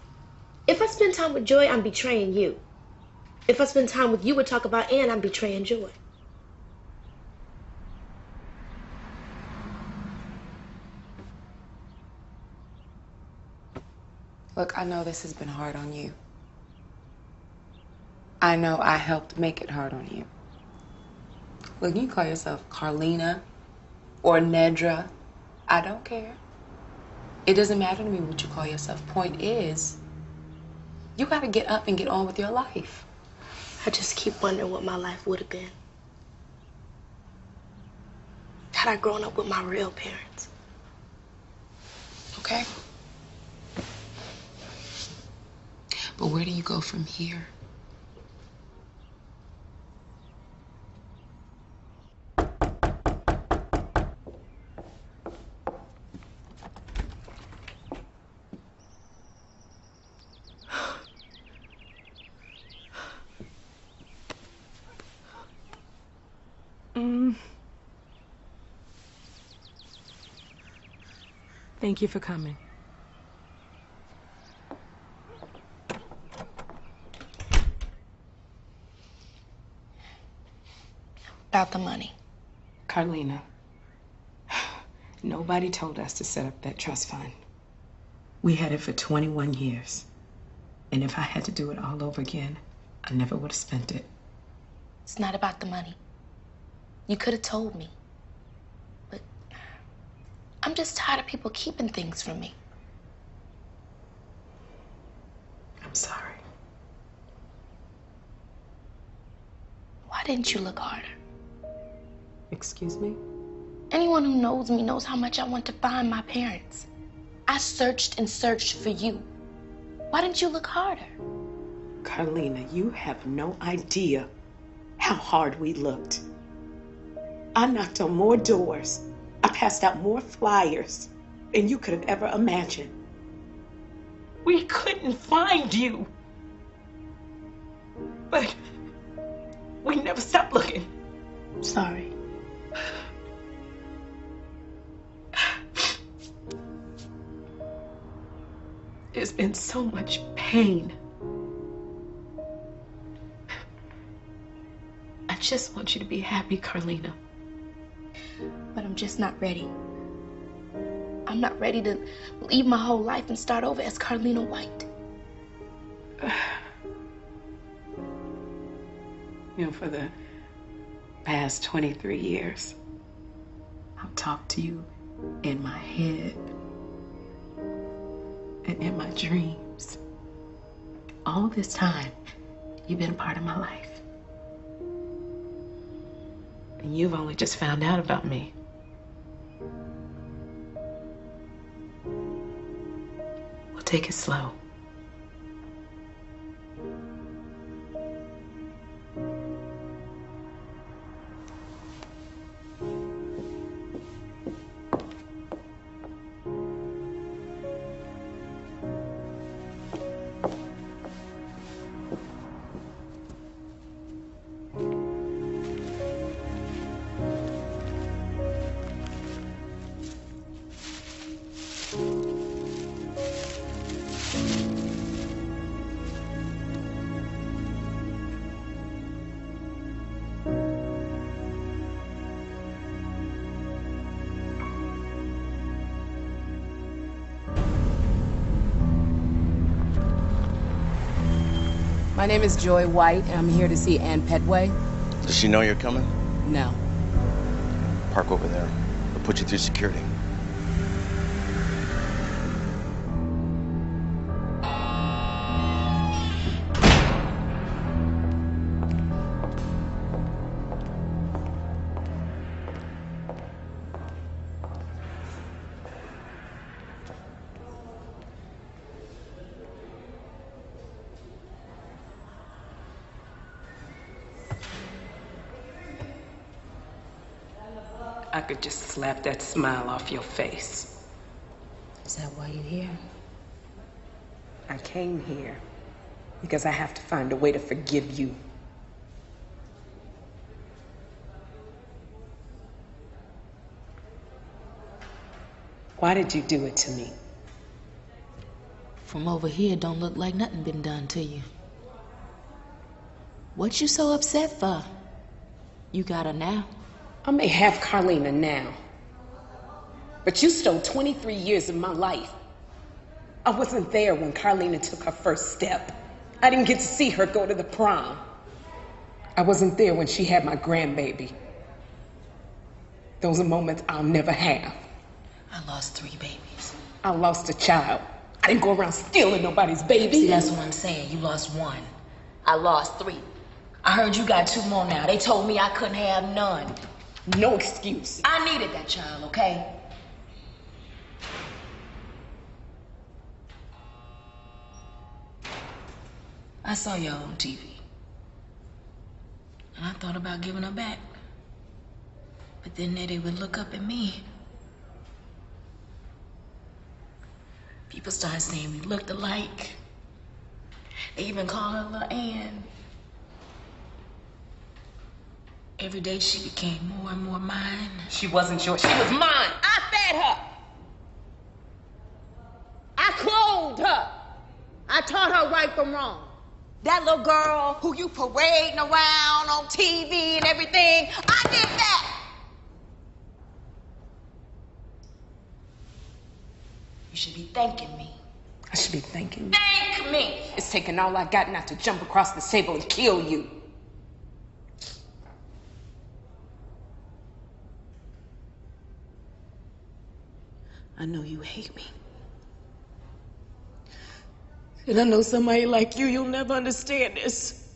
If I spend time with Joy, I'm betraying you. If I spend time with you and talk about Ann, I'm betraying Joy. Look, I know this has been hard on you. I know I helped make it hard on you. Look, you can call yourself Carlina or Nedra. I don't care. It doesn't matter to me what you call yourself. Point is, you gotta get up and get on with your life. I just keep wondering what my life would have been had I grown up with my real parents. Okay? But where do you go from here? Thank you for coming. About the money. Carlina, nobody told us to set up that trust fund. We had it for 21 years. And if I had to do it all over again, I never would have spent it. It's not about the money. You could have told me. But I'm just tired of people keeping things from me. I'm sorry. Why didn't you look harder? Excuse me? Anyone who knows me knows how much I want to find my parents. I searched and searched for you. Why didn't you look harder? Carlina, you have no idea how hard we looked. I knocked on more doors. I passed out more flyers than you could have ever imagined. We couldn't find you. But we never stopped looking. Sorry. There's been so much pain. I just want you to be happy, Carlina. But I'm just not ready. I'm not ready to leave my whole life and start over as Carlina White. You know, for the past 23 years, I've talked to you in my head and in my dreams. All this time, you've been a part of my life. And you've only just found out about me. We'll take it slow. My name is Joy White, and I'm here to see Ann Petway. Does she know you're coming? No. Park over there. We'll put you through security. I could just slap that smile off your face. Is that why you're here? I came here because I have to find a way to forgive you. Why did you do it to me? From over here, don't look like nothing been done to you. What you so upset for? You got her now. I may have Carlina now, but you stole 23 years of my life. I wasn't there when Carlina took her first step. I didn't get to see her go to the prom. I wasn't there when she had my grandbaby. Those are moments I'll never have. I lost 3 babies. I lost a child. I didn't go around stealing nobody's baby. See, that's what I'm saying. You lost 1. I lost 3. I heard you got 2 more now. They told me I couldn't have none. No excuse. I needed that child, okay? I saw y'all on TV. And I thought about giving her back. But then they would look up at me. People started saying we looked alike. They even called her Little Ann. Every day she became more and more mine. She wasn't yours. She was mine. I fed her. I clothed her. I taught her right from wrong. That little girl who you parading around on TV and everything, I did that. You should be thanking me. should be thanking you. Thank me! It's taking all I got not to jump across the table and kill you. I know you hate me. And I know somebody like you'll never understand this.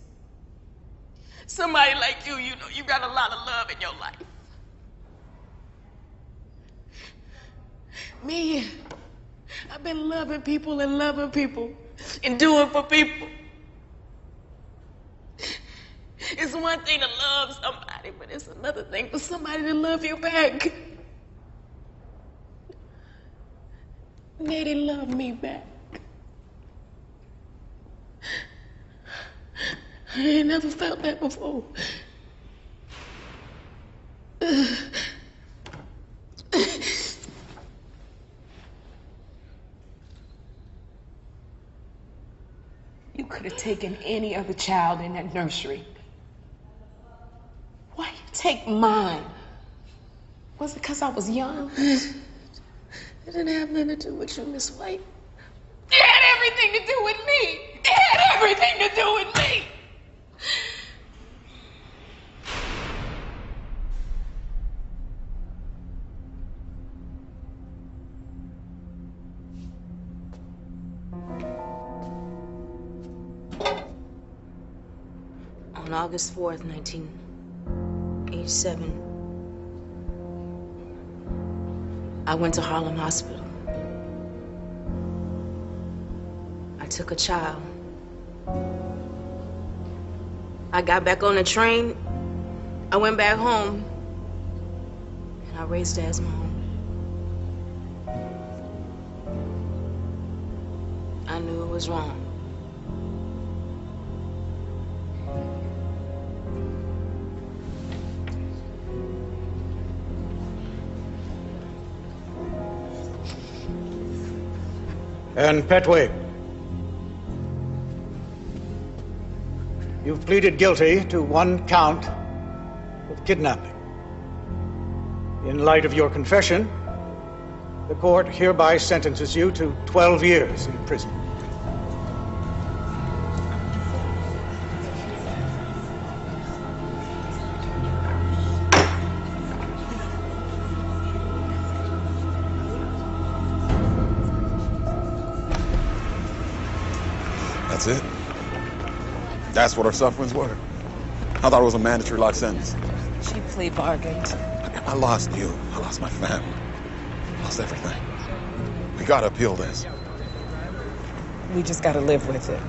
Somebody like you know you got a lot of love in your life. Me, I've been loving people and doing for people. It's one thing to love somebody, but it's another thing for somebody to love you back. Nettie loved me back. I ain't never felt that before. You could have taken any other child in that nursery. Why you take mine? Was it because I was young? It didn't have nothing to do with you, Miss White. It had everything to do with me. It had everything to do with me. On August 4th, 1987, I went to Harlem Hospital. I took a child. I got back on the train. I went back home. And I raised her as my own. I knew it was wrong. And Petway, you've pleaded guilty to one count of kidnapping. In light of your confession, the court hereby sentences you to 12 years in prison. That's it? That's what our sufferings were? I thought it was a mandatory life sentence. She plea bargained. I lost you. I lost my family. I lost everything. We gotta appeal this. We just gotta live with it.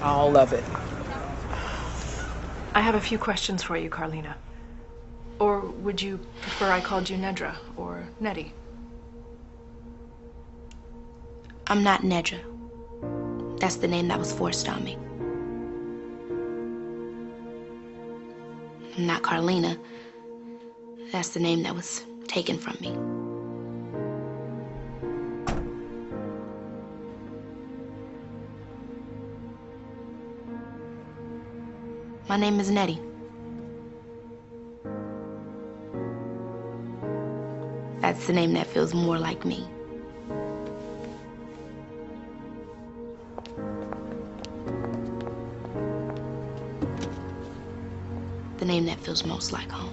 All of it. I have a few questions for you, Carlina. Or would you prefer I called you Nedra or Nettie? I'm not Nedra. That's the name that was forced on me. I'm not Carlina. That's the name that was taken from me. My name is Nettie. That's the name that feels more like me. The name that feels most like home.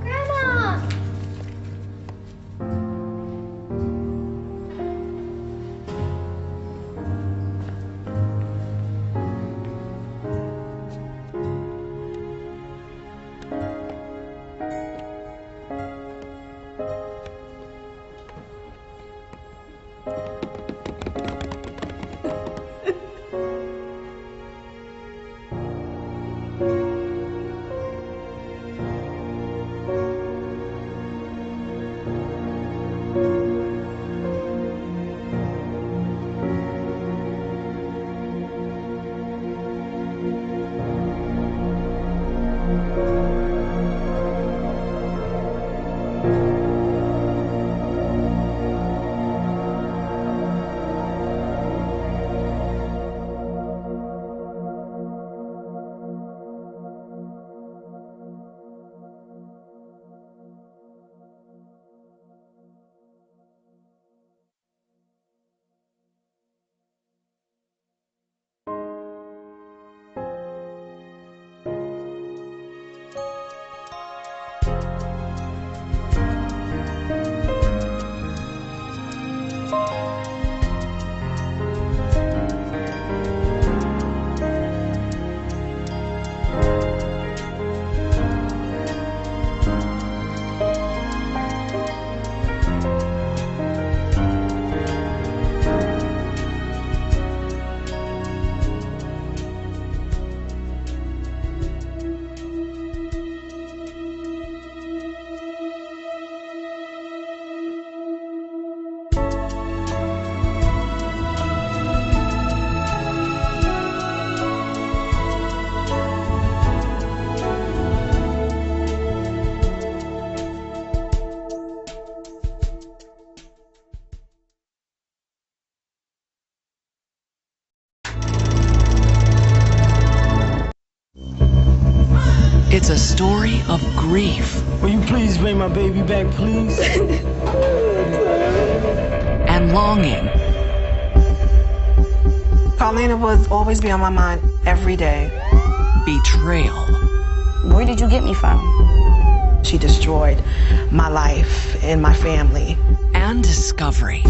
Grandma! story of grief. Will you please bring my baby back, please? And longing. Carlina would always be on my mind every day. Betrayal. Where did you get me from? She destroyed my life and my family. And discovery.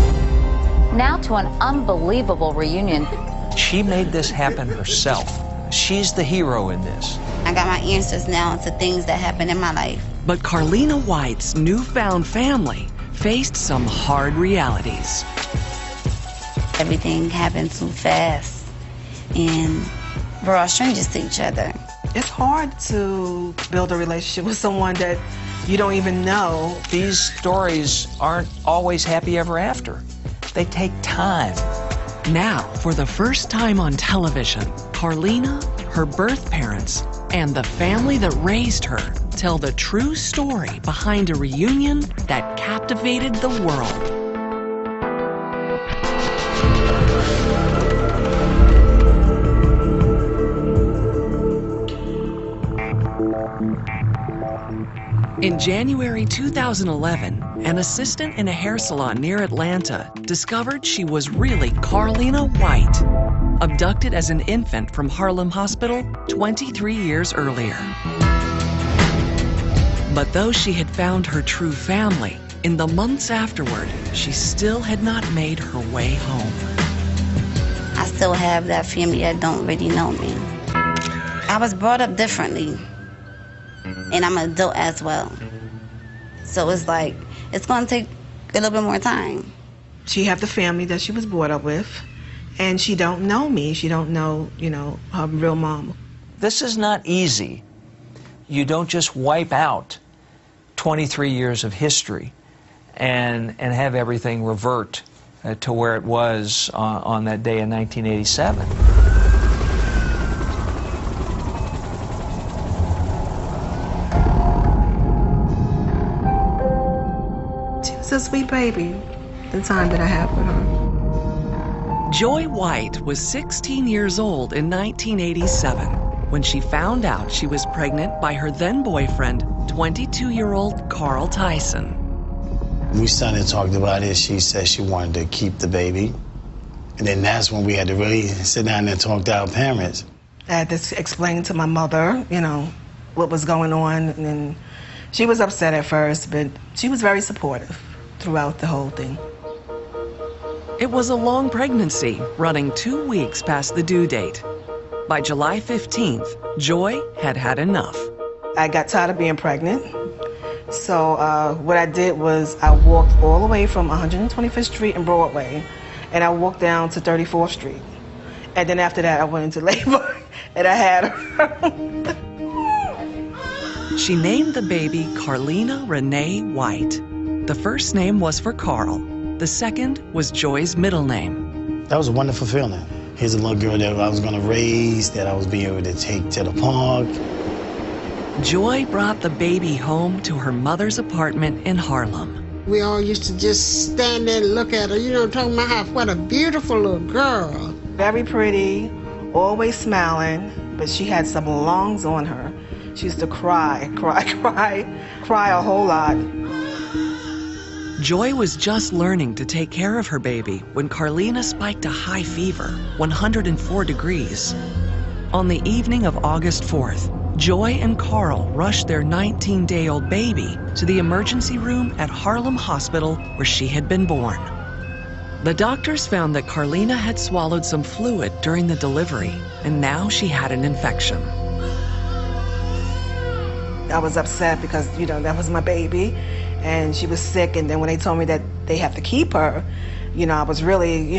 Now to an unbelievable reunion. She made this happen herself. She's the hero in this. I got my answers now to things that happened in my life. But Carlina White's newfound family faced some hard realities. Everything happened too fast, and we're all strangers to each other. It's hard to build a relationship with someone that you don't even know. These stories aren't always happy ever after. They take time. Now, for the first time on television, Carlina, her birth parents, and the family that raised her tell the true story behind a reunion that captivated the world. In January 2011, an assistant in a hair salon near Atlanta discovered she was really Carlina White, abducted as an infant from Harlem Hospital 23 years earlier. But though she had found her true family, in the months afterward, she still had not made her way home. I still have that family that don't really know me. I was brought up differently, and I'm an adult as well. So it's like, it's gonna take a little bit more time. She have the family that she was brought up with, and she don't know me. She don't know, her real mom. This is not easy. You don't just wipe out 23 years of history and have everything revert to where it was on that day in 1987. She was a sweet baby, the time that I had with her. Joy White was 16 years old in 1987 when she found out she was pregnant by her then boyfriend, 22-year-old Carl Tyson. We sat and talked about it. She said she wanted to keep the baby. And then that's when we had to really sit down and talk to our parents. I had to explain to my mother, what was going on. And she was upset at first, but she was very supportive throughout the whole thing. It was a long pregnancy, running 2 weeks past the due date. By July 15th, Joy had had enough. I got tired of being pregnant. So what I did was I walked all the way from 125th Street and Broadway, and I walked down to 34th Street. And then after that, I went into labor, and I had her. She named the baby Carlina Renee White. The first name was for Carl. The second was Joy's middle name. That was a wonderful feeling. Here's a little girl that I was going to raise, that I was being able to take to the park. Joy brought the baby home to her mother's apartment in Harlem. We all used to just stand there and look at her, talking about how, what a beautiful little girl. Very pretty, always smiling, but she had some lungs on her. She used to cry a whole lot. Joy was just learning to take care of her baby when Carlina spiked a high fever, 104 degrees. On the evening of August 4th, Joy and Carl rushed their 19-day-old baby to the emergency room at Harlem Hospital where she had been born. The doctors found that Carlina had swallowed some fluid during the delivery, and now she had an infection. I was upset because, that was my baby, and she was sick, and then when they told me that they have to keep her, I was really,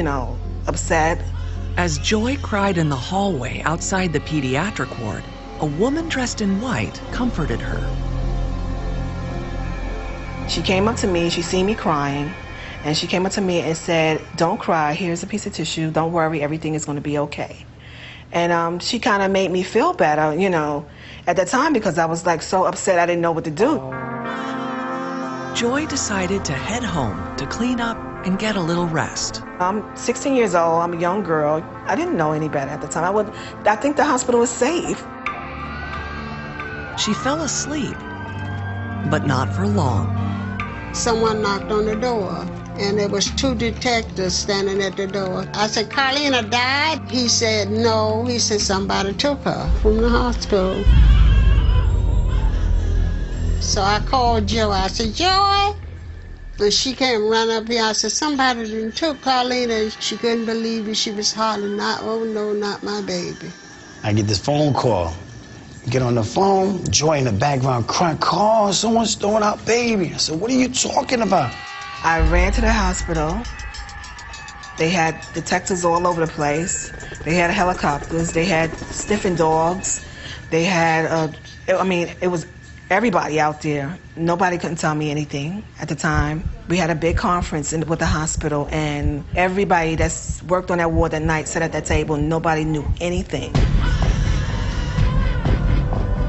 upset. As Joy cried in the hallway outside the pediatric ward, a woman dressed in white comforted her. She came up to me, she seen me crying, and she came up to me and said, "Don't cry, here's a piece of tissue, don't worry, everything is gonna be okay." And she kind of made me feel better, at the time, because I was so upset I didn't know what to do. Joy decided to head home to clean up and get a little rest. I'm 16 years old, I'm a young girl. I didn't know any better at the time. I think the hospital was safe. she fell asleep, but not for long. Someone knocked on the door, and there was 2 detectives standing at the door. I said, Carlina died? He said, no. He said, somebody took her from the hospital. So I called Joy. I said, Joy? And she came run up here. I said, somebody done took Carlina. She couldn't believe it. She was hollering, oh no, not my baby. I get this phone call. Get on the phone, Joy in the background crying, Carl, someone's throwing out baby. I said, what are you talking about? I ran to the hospital. They had detectives all over the place. They had helicopters. They had sniffing dogs. They had, it was everybody out there. Nobody couldn't tell me anything at the time. We had a big conference with the hospital, and everybody that's worked on that ward that night sat at that table, and nobody knew anything.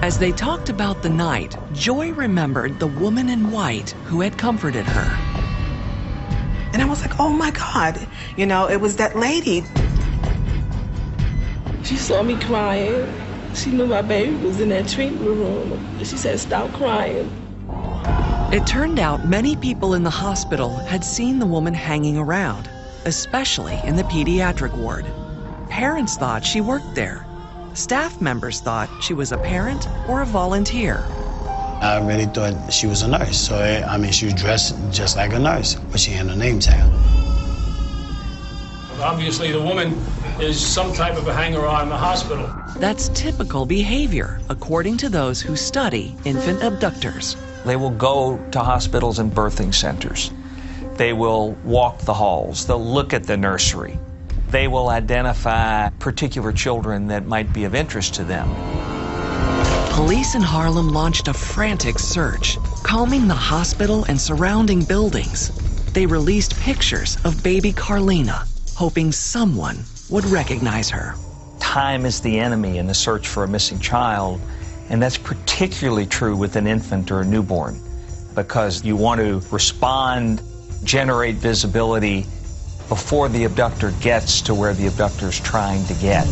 As they talked about the night, Joy remembered the woman in white who had comforted her. And I was like, oh my God, it was that lady. She saw me crying. She knew my baby was in that treatment room. She said, stop crying. It turned out many people in the hospital had seen the woman hanging around, especially in the pediatric ward. Parents thought she worked there. Staff members thought she was a parent or a volunteer. I really thought she was a nurse. So, she was dressed just like a nurse, but she had a name tag. Obviously, the woman is some type of a hanger-on in the hospital. That's typical behavior, according to those who study infant abductors. They will go to hospitals and birthing centers. They will walk the halls. They'll look at the nursery. They will identify particular children that might be of interest to them. Police in Harlem launched a frantic search, combing the hospital and surrounding buildings. They released pictures of baby Carlina, hoping someone would recognize her. Time is the enemy in the search for a missing child, and that's particularly true with an infant or a newborn, because you want to respond, generate visibility before the abductor gets to where the abductor's trying to get.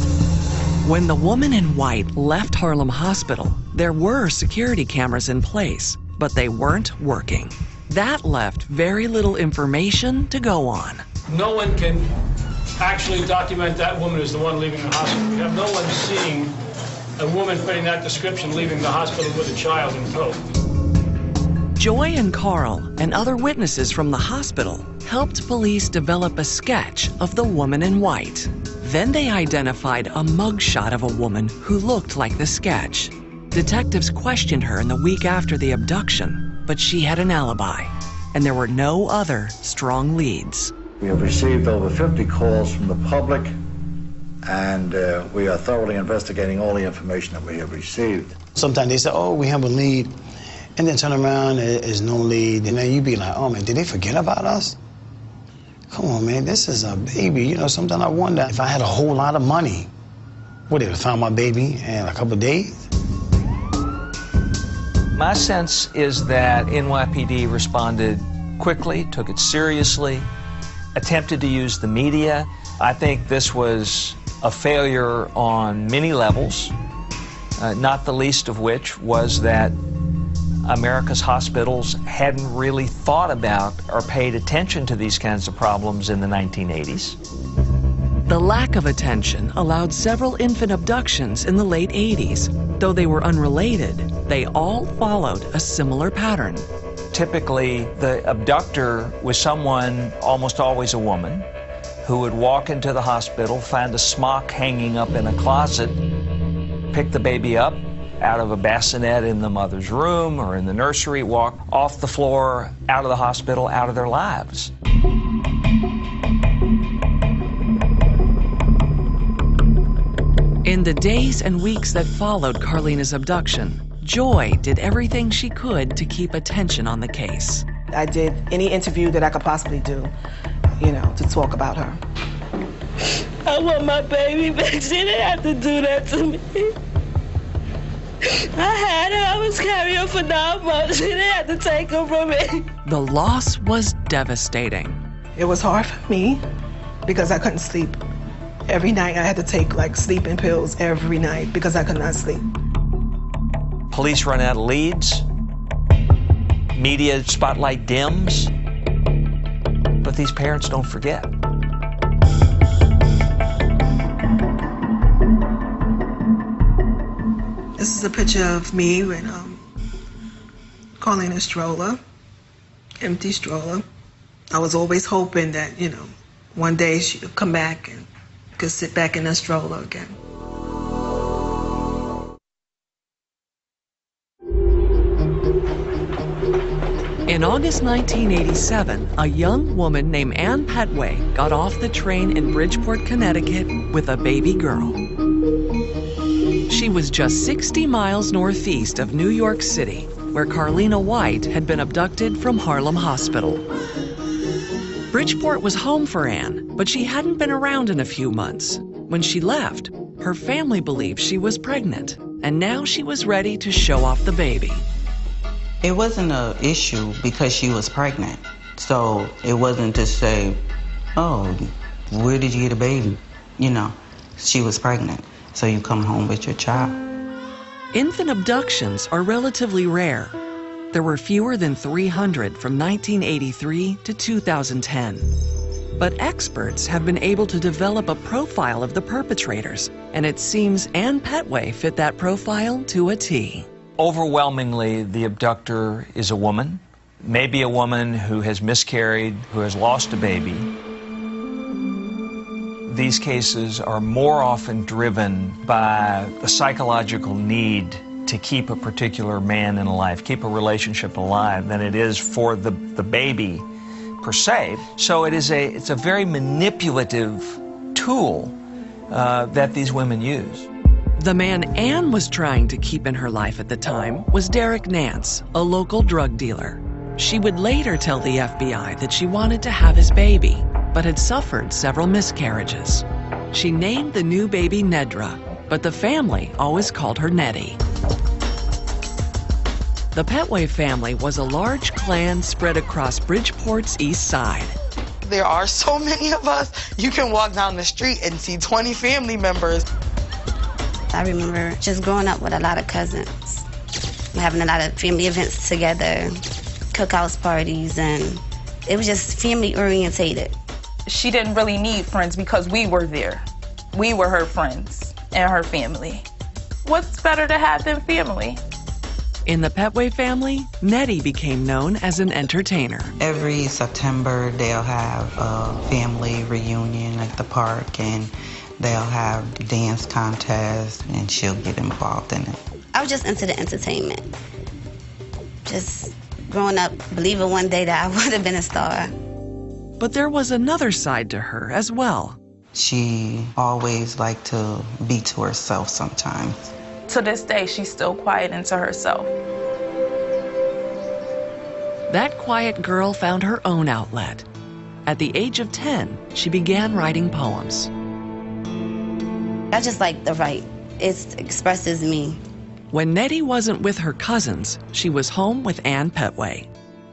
When the woman in white left Harlem Hospital, there were security cameras in place, but they weren't working. That left very little information to go on. No one can actually document that woman as the one leaving the hospital. We have no one seeing a woman fitting that description leaving the hospital with a child in tow. Joy and Carl and other witnesses from the hospital helped police develop a sketch of the woman in white. Then they identified a mugshot of a woman who looked like the sketch. Detectives questioned her in the week after the abduction, but she had an alibi, and there were no other strong leads. We have received over 50 calls from the public, and we are thoroughly investigating all the information that we have received. Sometimes they say, oh, we have a lead, and then turn around, there's no lead, and then you be like, oh man, did they forget about us? Come on, man, this is a baby. Sometimes I wonder if I had a whole lot of money, would they have found my baby in a couple of days? My sense is that NYPD responded quickly, took it seriously, attempted to use the media. I think this was a failure on many levels, not the least of which was that America's hospitals hadn't really thought about or paid attention to these kinds of problems in the 1980s. The lack of attention allowed several infant abductions in the late 80s. Though they were unrelated, they all followed a similar pattern. Typically, the abductor was someone, almost always a woman, who would walk into the hospital, find a smock hanging up in a closet, pick the baby up out of a bassinet in the mother's room or in the nursery, walk off the floor, out of the hospital, out of their lives. In the days and weeks that followed Carlina's abduction, Joy did everything she could to keep attention on the case. I did any interview that I could possibly do, to talk about her. I want my baby back. She didn't have to do that to me. I had her. I was carrying her for 9 months. She didn't have to take her from me. The loss was devastating. It was hard for me because I couldn't sleep. Every night I had to take sleeping pills every night because I could not sleep. Police run out of leads. Media spotlight dims. But these parents don't forget. This is a picture of me with Carlina's stroller, empty stroller. I was always hoping that, one day she would come back and could sit back in the stroller again. In August 1987, a young woman named Ann Petway got off the train in Bridgeport, Connecticut with a baby girl. She was just 60 miles northeast of New York City, where Carlina White had been abducted from Harlem Hospital. Bridgeport was home for Ann, but she hadn't been around in a few months. When she left, her family believed she was pregnant, and now she was ready to show off the baby. It wasn't an issue because she was pregnant. So it wasn't to say, oh, where did you get a baby? She was pregnant. So you come home with your child. Infant abductions are relatively rare. There were fewer than 300 from 1983 to 2010. But experts have been able to develop a profile of the perpetrators, and it seems Ann Petway fit that profile to a T. Overwhelmingly, the abductor is a woman, maybe a woman who has miscarried, who has lost a baby. These cases are more often driven by the psychological need to keep a particular man in life, keep a relationship alive, than it is for the baby per se. So it's a very manipulative tool that these women use. The man Ann was trying to keep in her life at the time was Derek Nance, a local drug dealer. She would later tell the FBI that she wanted to have his baby, but had suffered several miscarriages. She named the new baby Nedra, but the family always called her Nettie. The Petway family was a large clan spread across Bridgeport's east side. There are so many of us. You can walk down the street and see 20 family members. I remember just growing up with a lot of cousins, having a lot of family events together, cookouts parties, and it was just family orientated. She didn't really need friends because we were there. We were her friends and her family. What's better to have than family? In the Petway family, Nettie became known as an entertainer. Every September, they'll have a family reunion at the park, and they'll have dance contests, and she'll get involved in it. I was just into the entertainment. Just growing up, believing one day that I would have been a star. But there was another side to her as well. She always liked to be to herself sometimes. To this day, she's still quiet into herself. That quiet girl found her own outlet. At the age of 10, she began writing poems. I just like to write. It expresses me. When Nettie wasn't with her cousins, she was home with Ann Petway.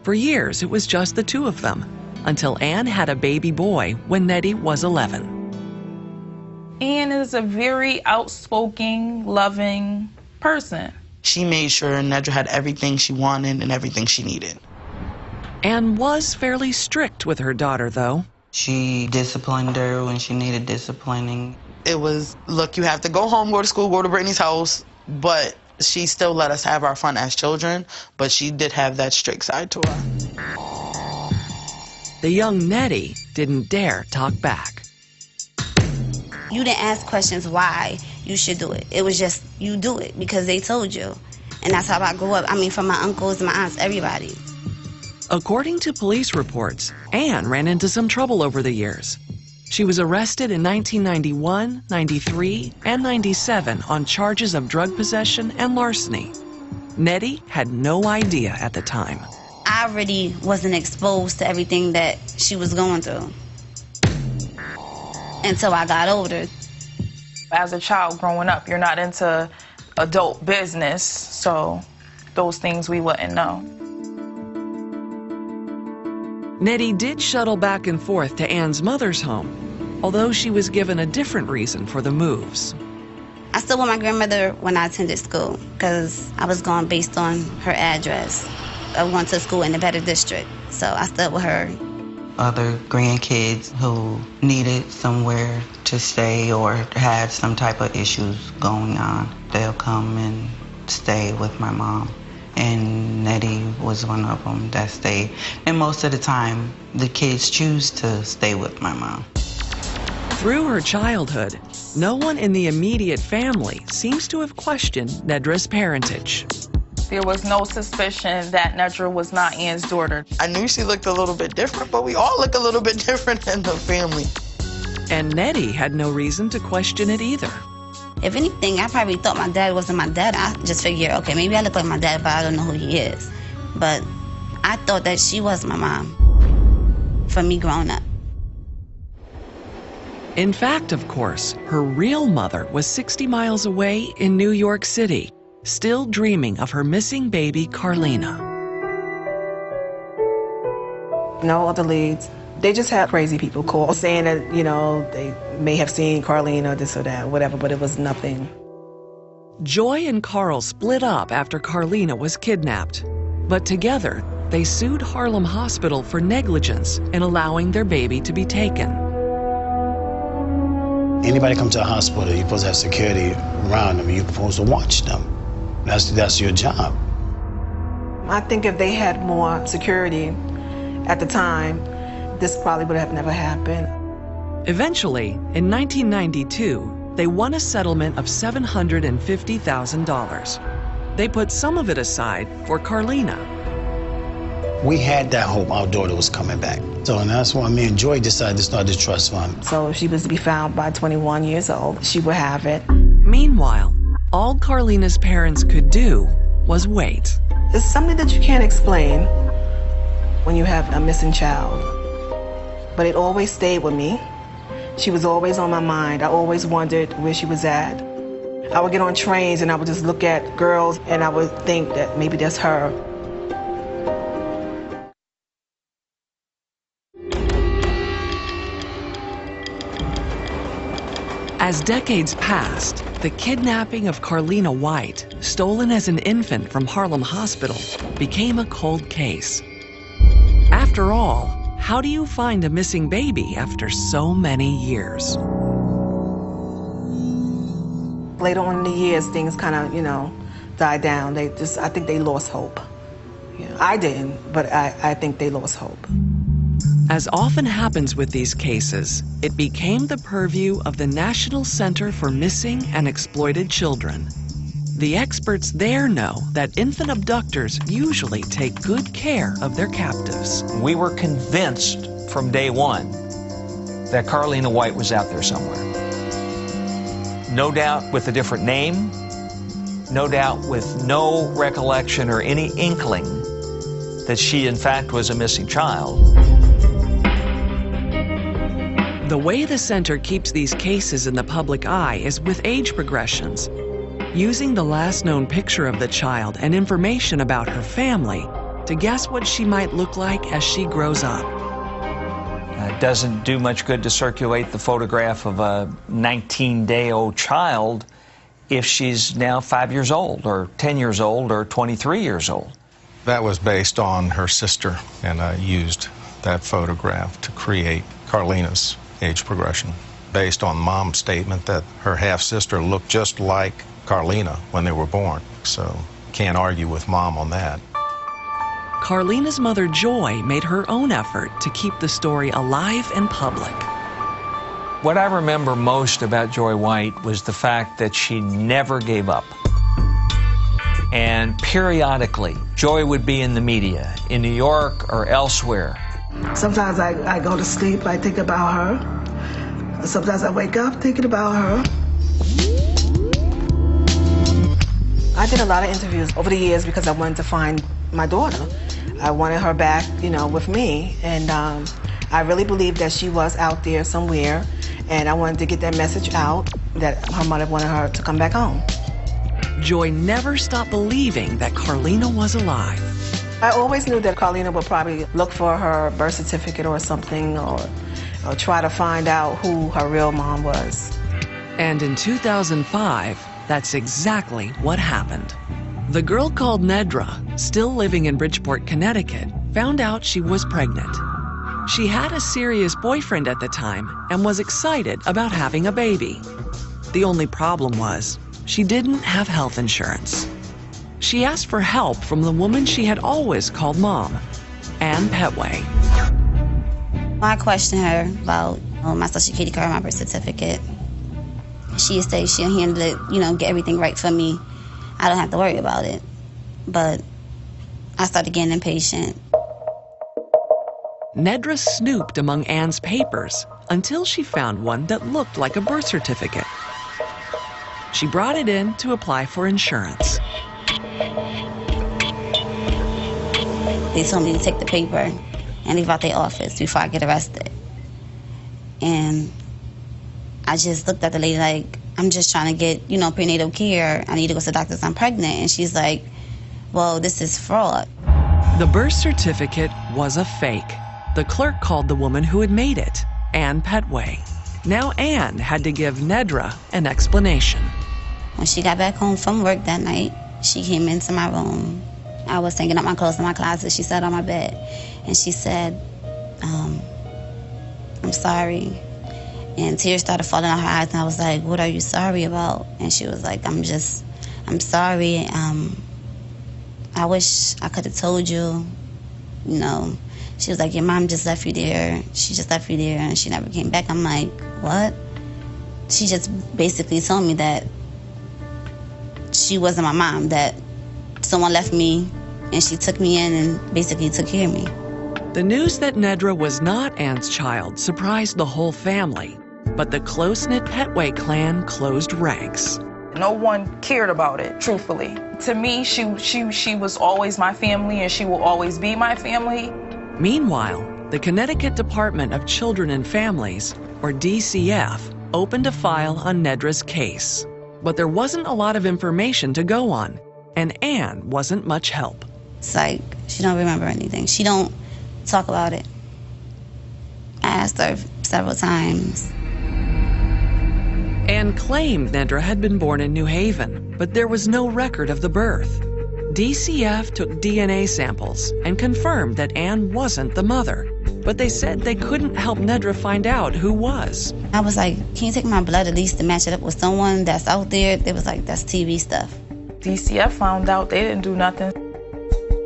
For years, it was just the two of them, until Ann had a baby boy when Nettie was 11. Ann is a very outspoken, loving person. She made sure Nedra had everything she wanted and everything she needed. Ann was fairly strict with her daughter, though. She disciplined her when she needed disciplining. It was, look, you have to go home, go to school, go to Brittany's house, but she still let us have our fun as children, but she did have that strict side to her. The young Nettie didn't dare talk back. You didn't ask questions why you should do it. It was just, you do it because they told you. And that's how I grew up. I mean, from my uncles, my aunts, everybody. According to police reports, Ann ran into some trouble over the years. She was arrested in 1991, 93, and 97 on charges of drug possession and larceny. Nettie had no idea at the time. I already wasn't exposed to everything that she was going through until I got older. As a child growing up, you're not into adult business, so those things we wouldn't know. Nettie did shuttle back and forth to Ann's mother's home, although she was given a different reason for the moves. I stood with my grandmother when I attended school because I was going based on her address. I went to school in a better district, so I stood with her. Other grandkids who needed somewhere to stay or had some type of issues going on, they'll come and stay with my mom. And Nettie was one of them that stayed. And most of the time, the kids choose to stay with my mom. Through her childhood, no one in the immediate family seems to have questioned Nedra's parentage. There was no suspicion that Nedra was not Ann's daughter. I knew she looked a little bit different, but we all look a little bit different in the family. And Nettie had no reason to question it either. If anything, I probably thought my dad wasn't my dad. I just figured, okay, maybe I look like my dad, but I don't know who he is. But I thought that she was my mom for me growing up. In fact, of course, her real mother was 60 miles away in New York City, still dreaming of her missing baby, Carlina. No other leads. They just had crazy people call saying that, you know, they may have seen Carlina, this or that, whatever, but it was nothing. Joy and Carl split up after Carlina was kidnapped. But together, they sued Harlem Hospital for negligence in allowing their baby to be taken. Anybody come to a hospital, you're supposed to have security around them. You're supposed to watch them. That's your job. I think if they had more security at the time, this probably would have never happened. Eventually, in 1992, they won a settlement of $750,000. They put some of it aside for Carlina. We had that hope our daughter was coming back. So, and that's why me and Joy decided to start the trust fund. So if she was to be found by 21 years old, she would have it. Meanwhile, all Carlina's parents could do was wait. It's something that you can't explain when you have a missing child. But it always stayed with me. She was always on my mind. I always wondered where she was at. I would get on trains and I would just look at girls and I would think that maybe that's her. As decades passed, the kidnapping of Carlina White, stolen as an infant from Harlem Hospital, became a cold case. After all, how do you find a missing baby after so many years? Later on in the years, things kind of, died down. I think they lost hope. I didn't, but I think they lost hope. As often happens with these cases, it became the purview of the National Center for Missing and Exploited Children. The experts there know that infant abductors usually take good care of their captives. We were convinced from day one that Carlina White was out there somewhere. No doubt with a different name, no doubt with no recollection or any inkling that she in fact was a missing child. The way the center keeps these cases in the public eye is with age progressions, using the last known picture of the child and information about her family to guess what she might look like as she grows up. It doesn't do much good to circulate the photograph of a 19-day-old child if she's now 5 years old or 10 years old or 23 years old. That was based on her sister, and I used that photograph to create Carlina's age progression, based on Mom's statement that her half-sister looked just like Carlina when they were born. So can't argue with Mom on that. Carlina's mother, Joy, made her own effort to keep the story alive and public. What I remember most about Joy White was the fact that she never gave up. And periodically, Joy would be in the media, in New York or elsewhere. Sometimes I go to sleep, I think about her. Sometimes I wake up thinking about her. I did a lot of interviews over the years because I wanted to find my daughter. I wanted her back, with me. And I really believed that she was out there somewhere. And I wanted to get that message out that her mother wanted her to come back home. Joy never stopped believing that Carlina was alive. I always knew that Carlina would probably look for her birth certificate or something, or try to find out who her real mom was. And in 2005, That's exactly what happened. The girl called Nedra, still living in Bridgeport, Connecticut, found out she was pregnant. She had a serious boyfriend at the time and was excited about having a baby. The only problem was she didn't have health insurance. She asked for help from the woman she had always called Mom, Ann Petway. I questioned her about my social security card, my birth certificate. She said she'll handle it, get everything right for me. I don't have to worry about it. But I started getting impatient. Nedra snooped among Ann's papers until she found one that looked like a birth certificate. She brought it in to apply for insurance. They told me to take the paper and leave out their office before I get arrested. And I just looked at the lady like, I'm just trying to get, prenatal care. I need to go to the doctor, I'm pregnant. And she's like, well, this is fraud. The birth certificate was a fake. The clerk called the woman who had made it, Ann Petway. Now Ann had to give Nedra an explanation. When she got back home from work that night, she came into my room. I was hanging up my clothes in my closet. She sat on my bed and she said, I'm sorry. And tears started falling out her eyes and I was like, what are you sorry about? And she was like, I'm sorry. I wish I could have told you, She was like, your mom just left you there. She just left you there and she never came back. I'm like, what? She just basically told me that she wasn't my mom, that someone left me and she took me in and basically took care of me. The news that Nedra was not Ann's child surprised the whole family, but the close-knit Petway clan closed ranks. No one cared about it, truthfully. To me, she was always my family and she will always be my family. Meanwhile, the Connecticut Department of Children and Families, or DCF, opened a file on Nedra's case. But there wasn't a lot of information to go on, and Ann wasn't much help. It's like she don't remember anything. She don't talk about it. I asked her several times. Ann claimed Nedra had been born in New Haven, but there was no record of the birth. DCF took DNA samples and confirmed that Ann wasn't the mother, but they said they couldn't help Nedra find out who was. I was like, can you take my blood at least to match it up with someone that's out there? They was like, that's TV stuff. DCF found out, they didn't do nothing.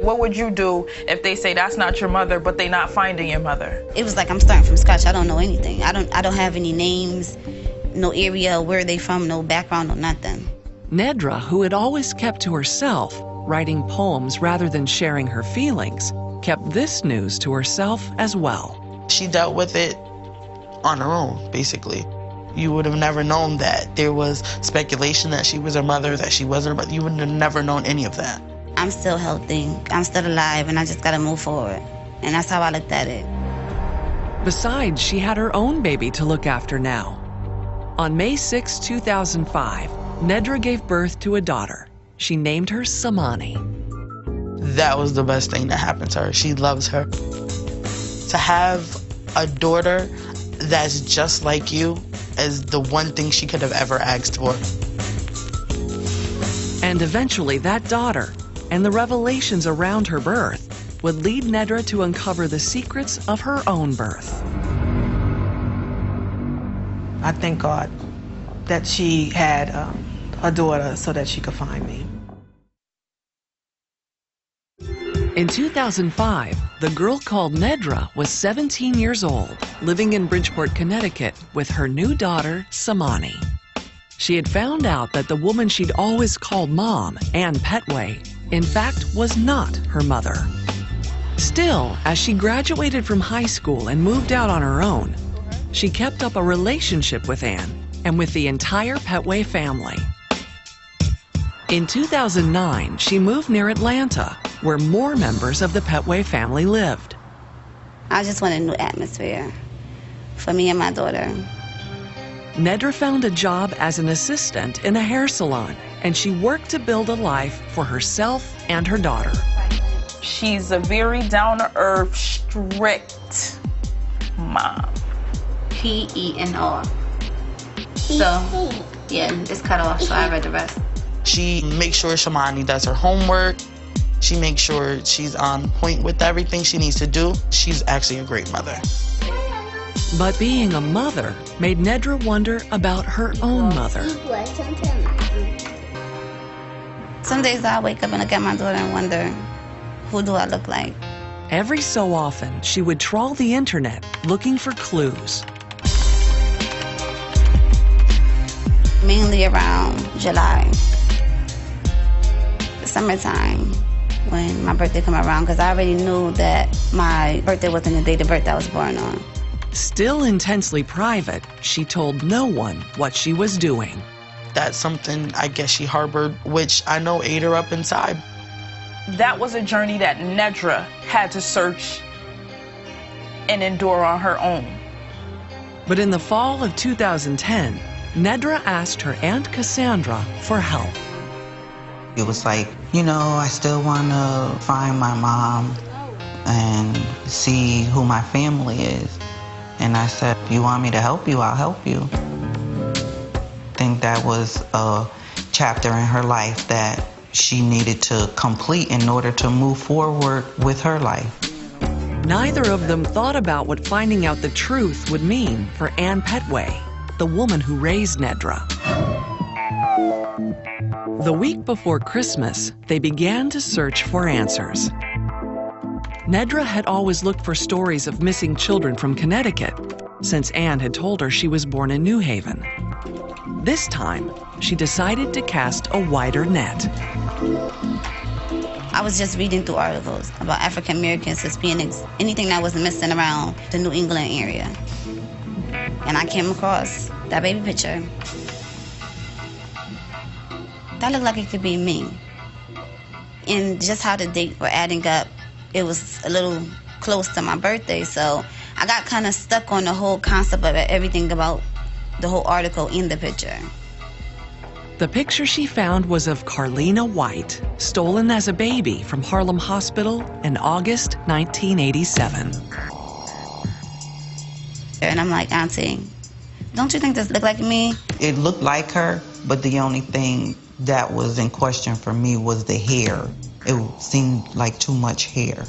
What would you do if they say that's not your mother, but they not finding your mother? It was like I'm starting from scratch. I don't know anything. I don't have any names, no area, where they from, no background, no nothing. Nedra, who had always kept to herself, writing poems rather than sharing her feelings, kept this news to herself as well. She dealt with it on her own, basically. You would have never known that there was speculation that she was her mother, that she wasn't her mother. You would have never known any of that. I'm still healthy, I'm still alive, and I just gotta move forward. And that's how I looked at it. Besides, she had her own baby to look after now. On May 6, 2005, Nedra gave birth to a daughter. She named her Samani. That was the best thing that happened to her. She loves her. To have a daughter that's just like you is the one thing she could have ever asked for. And eventually that daughter and the revelations around her birth would lead Nedra to uncover the secrets of her own birth. I thank God that she had a daughter so that she could find me. In 2005, the girl called Nedra was 17 years old, living in Bridgeport, Connecticut, with her new daughter, Samani. She had found out that the woman she'd always called Mom, Ann Petway, in fact was not her mother. Still, as she graduated from high school and moved out on her own, she kept up a relationship with Ann and with the entire Petway family. In 2009, she moved near Atlanta, where more members of the Petway family lived. I just want a new atmosphere for me and my daughter. Nedra found a job as an assistant in a hair salon, and she worked to build a life for herself and her daughter. She's a very down-to-earth, strict mom. P-E-N-R. So, Yeah, it's cut off, so I read the rest. She makes sure Shamani does her homework. She makes sure she's on point with everything she needs to do. She's actually a great mother. But being a mother made Nedra wonder about her own mother. Some days I wake up and look at my daughter and wonder, who do I look like? Every so often, she would trawl the internet looking for clues. Mainly around July, summertime, when my birthday come around, because I already knew that my birthday wasn't the day the birthday I was born on. Still intensely private, she told no one what she was doing. That's something I guess she harbored, which I know ate her up inside. That was a journey that Nedra had to search and endure on her own. But in the fall of 2010, Nedra asked her Aunt Cassandra for help. It was like, you know, I still want to find my mom and see who my family is. And I said, you want me to help you? I'll help you. I think that was a chapter in her life that she needed to complete in order to move forward with her life. Neither of them thought about what finding out the truth would mean for Ann Petway, the woman who raised Nedra. The week before Christmas, they began to search for answers. Nedra had always looked for stories of missing children from Connecticut, since Ann had told her she was born in New Haven. This time, she decided to cast a wider net. I was just reading through articles about African Americans, Hispanics, anything that was missing around the New England area. And I came across that baby picture. That looked like it could be me. And just how the dates were adding up, it was a little close to my birthday, so I got kind of stuck on the whole concept of everything about the whole article in the picture. The picture she found was of Carlina White, stolen as a baby from Harlem Hospital in August 1987. And I'm like, Auntie, don't you think this look like me? It looked like her, but the only thing that was in question for me was the hair. It seemed like too much hair.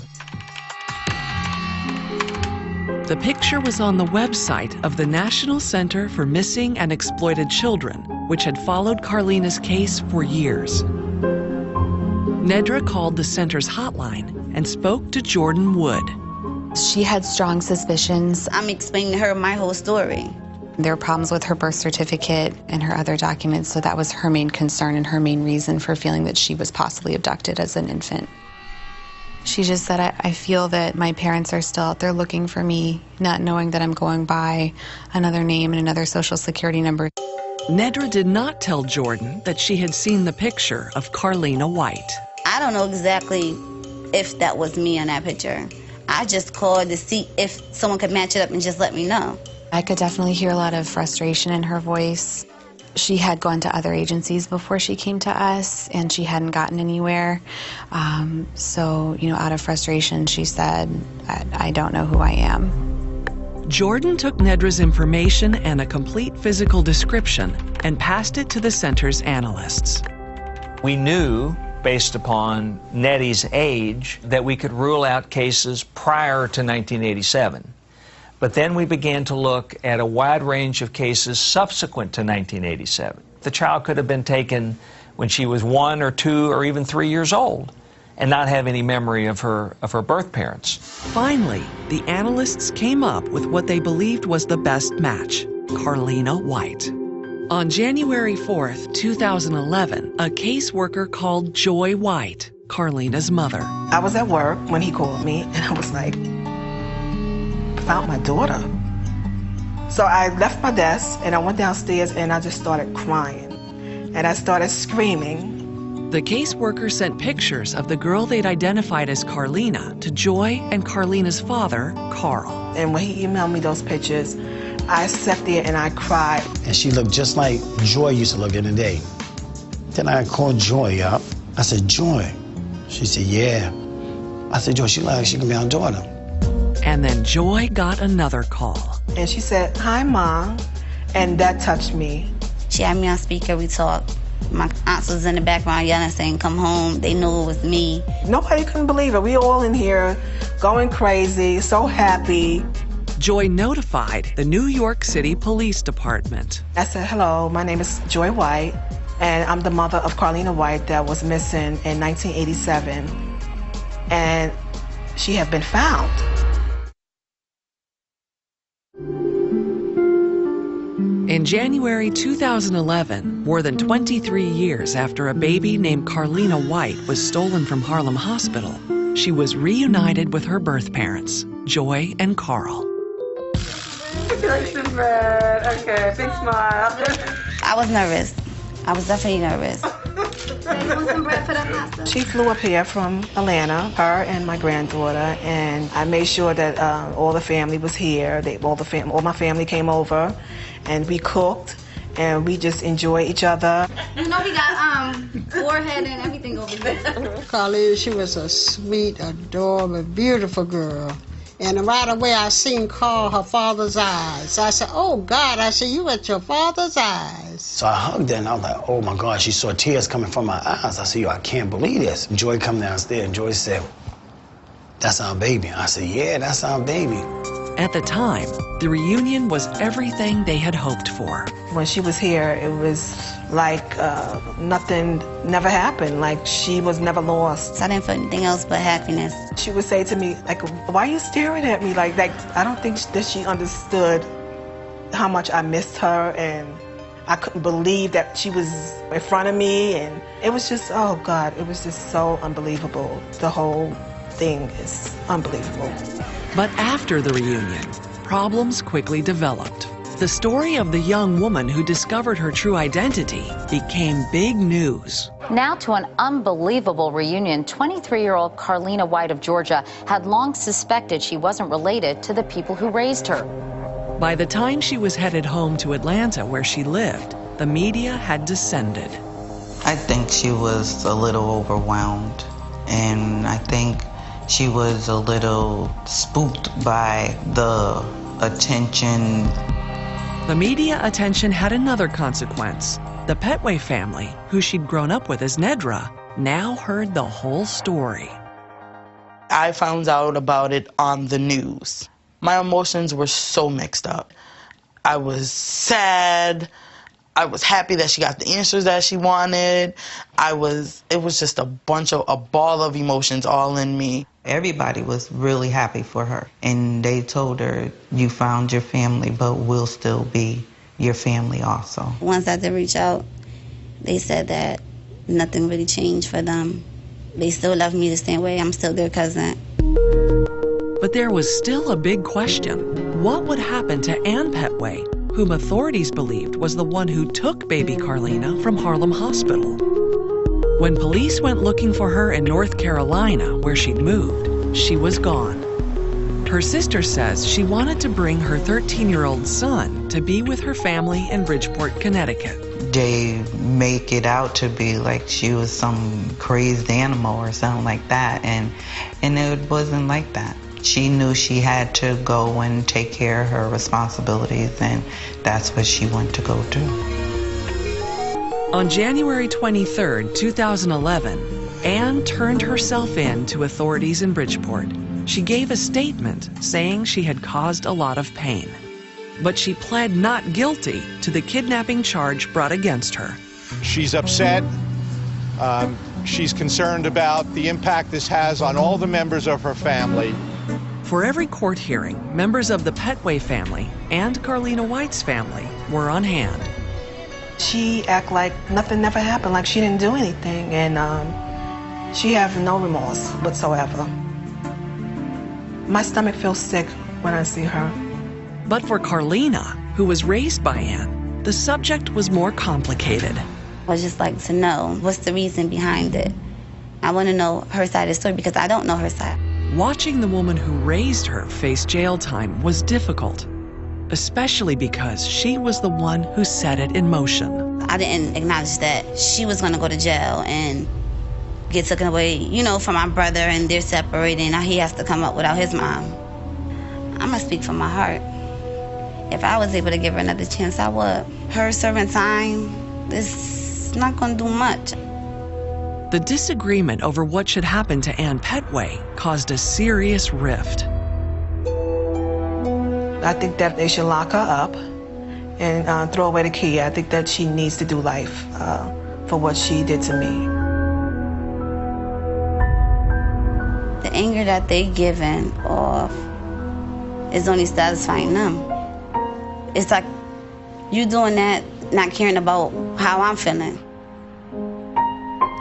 The picture was on the website of the National Center for Missing and Exploited Children, which had followed Carlina's case for years. Nedra called the center's hotline and spoke to Jordan Wood. She had strong suspicions. I'm explaining to her my whole story. There were problems with her birth certificate and her other documents, so that was her main concern and her main reason for feeling that she was possibly abducted as an infant. She just said, I feel that my parents are still out there looking for me, not knowing that I'm going by another name and another social security number. Nedra did not tell Jordan that she had seen the picture of Carlina White. I don't know exactly if that was me on that picture. I just called to see if someone could match it up and just let me know. I could definitely hear a lot of frustration in her voice. She had gone to other agencies before she came to us, and she hadn't gotten anywhere. So, out of frustration, she said, I don't know who I am. Jordan took Nedra's information and a complete physical description and passed it to the center's analysts. We knew, based upon Nettie's age, that we could rule out cases prior to 1987. But then we began to look at a wide range of cases subsequent to 1987. The child could have been taken when she was 1 or 2 or even 3 years old and not have any memory of her birth parents. Finally, the analysts came up with what they believed was the best match, Carlina White. On January 4th, 2011, a caseworker called Joy White, Carlina's mother. I was at work when he called me, and I was like, found my daughter. So I left my desk and I went downstairs and I just started crying. And I started screaming. The caseworker sent pictures of the girl they'd identified as Carlina to Joy and Carlina's father, Carl. And when he emailed me those pictures, I sat there and I cried. And she looked just like Joy used to look in the day. Then I called Joy up. I said, Joy. She said, yeah. I said, Joy, she looked like she could be our daughter. And then Joy got another call. And she said, hi, Mom. And that touched me. She had me on speaker, we talked. My aunts was in the background yelling, saying, come home. They knew it was me. Nobody couldn't believe it. We all in here going crazy, so happy. Joy notified the New York City Police Department. I said, hello, my name is Joy White, and I'm the mother of Carlina White that was missing in 1987. And she had been found. In January 2011, more than 23 years after a baby named Carlina White was stolen from Harlem Hospital, she was reunited with her birth parents, Joy and Carl. Okay, big smile. I was nervous. I was definitely nervous. She flew up here from Atlanta, her and my granddaughter, and I made sure that all the family was here. All my family came over, and we cooked, and we just enjoyed each other. You know we got forehead and everything over there. Carlina, she was a sweet, adorable, beautiful girl. And right away I seen Carl, her father's eyes. I said, oh God, I said, you at your father's eyes. So I hugged her and I was like, oh my God, she saw tears coming from my eyes. I said, yo, I can't believe this. Joy come downstairs and Joy said, that's our baby. I said, yeah, that's our baby. At the time, the reunion was everything they had hoped for. When she was here, it was like nothing never happened, like she was never lost. So I didn't feel anything else but happiness. She would say to me, like, why are you staring at me? Like I don't think that she understood how much I missed her, and I couldn't believe that she was in front of me, and it was just, oh God, it was just so unbelievable. The whole thing is unbelievable. But after the reunion, problems quickly developed. The story of the young woman who discovered her true identity became big news. Now to an unbelievable reunion. 23-year-old Carlina White of Georgia had long suspected she wasn't related to the people who raised her. By the time she was headed home to Atlanta, where she lived, the media had descended. I think she was a little overwhelmed, and I think she was a little spooked by the attention. The media attention had another consequence. The Petway family, who she'd grown up with as Nedra, now heard the whole story. I found out about it on the news. My emotions were so mixed up. I was sad. I was happy that she got the answers that she wanted. It was just a ball of emotions all in me. Everybody was really happy for her. And they told her, you found your family, but we'll still be your family also. Once I did reach out, they said that nothing really changed for them. They still love me the same way. I'm still their cousin. But there was still a big question. What would happen to Ann Petway, whom authorities believed was the one who took baby Carlina from Harlem Hospital? When police went looking for her in North Carolina, where she'd moved, she was gone. Her sister says she wanted to bring her 13-year-old son to be with her family in Bridgeport, Connecticut. They make it out to be like she was some crazed animal or something like that, and it wasn't like that. She knew she had to go and take care of her responsibilities, and that's what she wanted to go do. On January 23, 2011, Ann turned herself in to authorities in Bridgeport. She gave a statement saying she had caused a lot of pain. But she pled not guilty to the kidnapping charge brought against her. She's upset. She's concerned about the impact this has on all the members of her family. For every court hearing, members of the Petway family and Carlina White's family were on hand. She acted like nothing never happened, like she didn't do anything, and she has no remorse whatsoever. My stomach feels sick when I see her. But for Carlina, who was raised by Ann, the subject was more complicated. I would just like to know what's the reason behind it. I want to know her side of the story because I don't know her side. Watching the woman who raised her face jail time was difficult, especially because she was the one who set it in motion. I didn't acknowledge that she was going to go to jail and get taken away, you know, from my brother, and they're separated, and now he has to come up without his mom. I'm going to speak from my heart. If I was able to give her another chance, I would. Her serving time is not going to do much. The disagreement over what should happen to Ann Petway caused a serious rift. I think that they should lock her up and throw away the key. I think that she needs to do life for what she did to me. The anger that they giving off is only satisfying them. It's like you doing that, not caring about how I'm feeling.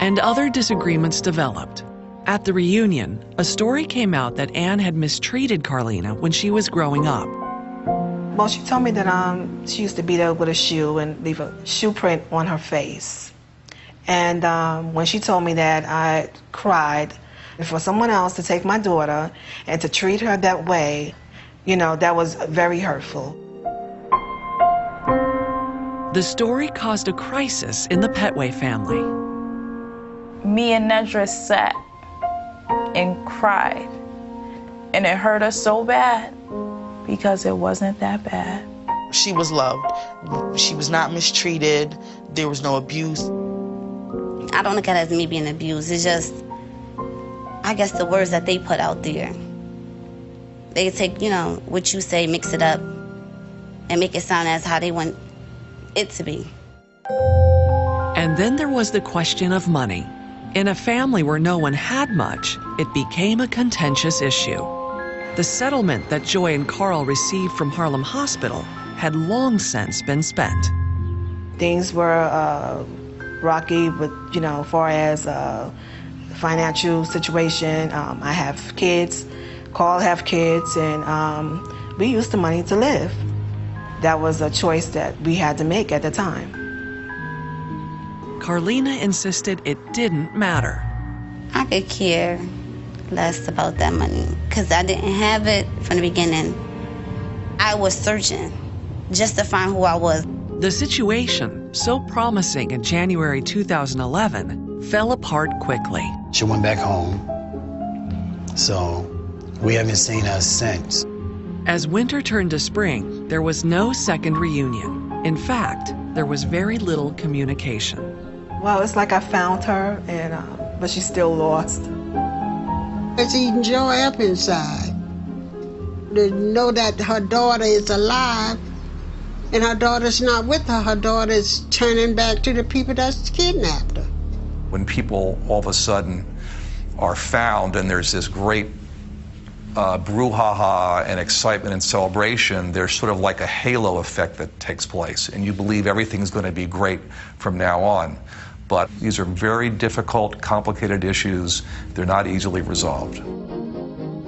And other disagreements developed. At the reunion, a story came out that Ann had mistreated Carlina when she was growing up. Well, she told me that she used to beat her with a shoe and leave a shoe print on her face. And when she told me that, I cried. And for someone else to take my daughter and to treat her that way, you know, that was very hurtful. The story caused a crisis in the Petway family. Me and Nedra sat and cried, and it hurt us so bad because it wasn't that bad. She was loved. She was not mistreated. There was no abuse. I don't look at it as me being abused. It's just, I guess, the words that they put out there. They take, you know, what you say, mix it up, and make it sound as how they want it to be. And then there was the question of money. In a family where no one had much, it became a contentious issue. The settlement that Joy and Carl received from Harlem Hospital had long since been spent. Things were rocky, with, you know, as far as financial situation. I have kids, Carl have kids, and we used the money to live. That was a choice that we had to make at the time. Carlina insisted it didn't matter. I could care less about that money because I didn't have it from the beginning. I was searching just to find who I was. The situation, so promising in January 2011, fell apart quickly. She went back home, so we haven't seen her since. As winter turned to spring, there was no second reunion. In fact, there was very little communication. Well, it's like I found her, and but she's still lost. It's eating joy up inside. To know that her daughter is alive, and her daughter's not with her. Her daughter's turning back to the people that's kidnapped her. When people all of a sudden are found and there's this great brouhaha and excitement and celebration, there's sort of like a halo effect that takes place, and you believe everything's going to be great from now on. But these are very difficult, complicated issues. They're not easily resolved.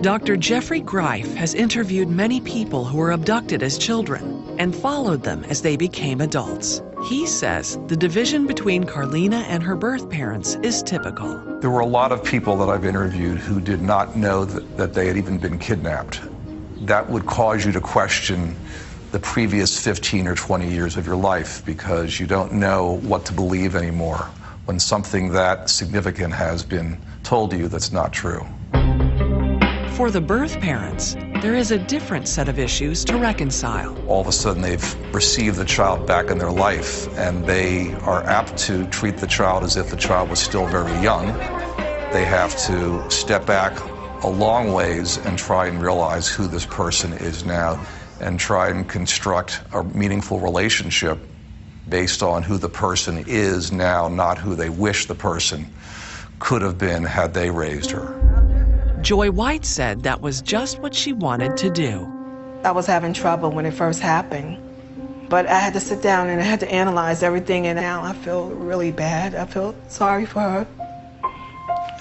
Dr. Jeffrey Greif has interviewed many people who were abducted as children and followed them as they became adults. He says the division between Carlina and her birth parents is typical. There were a lot of people that I've interviewed who did not know that they had even been kidnapped. That would cause you to question the previous 15 or 20 years of your life, because you don't know what to believe anymore when something that significant has been told to you that's not true. For the birth parents, there is a different set of issues to reconcile. All of a sudden they've received the child back in their life, and they are apt to treat the child as if the child was still very young. They have to step back a long ways and try and realize who this person is now, and try and construct a meaningful relationship based on who the person is now, not who they wish the person could have been had they raised her. Joy White said that was just what she wanted to do. I was having trouble when it first happened, but I had to sit down and I had to analyze everything, and now I feel really bad. I feel sorry for her.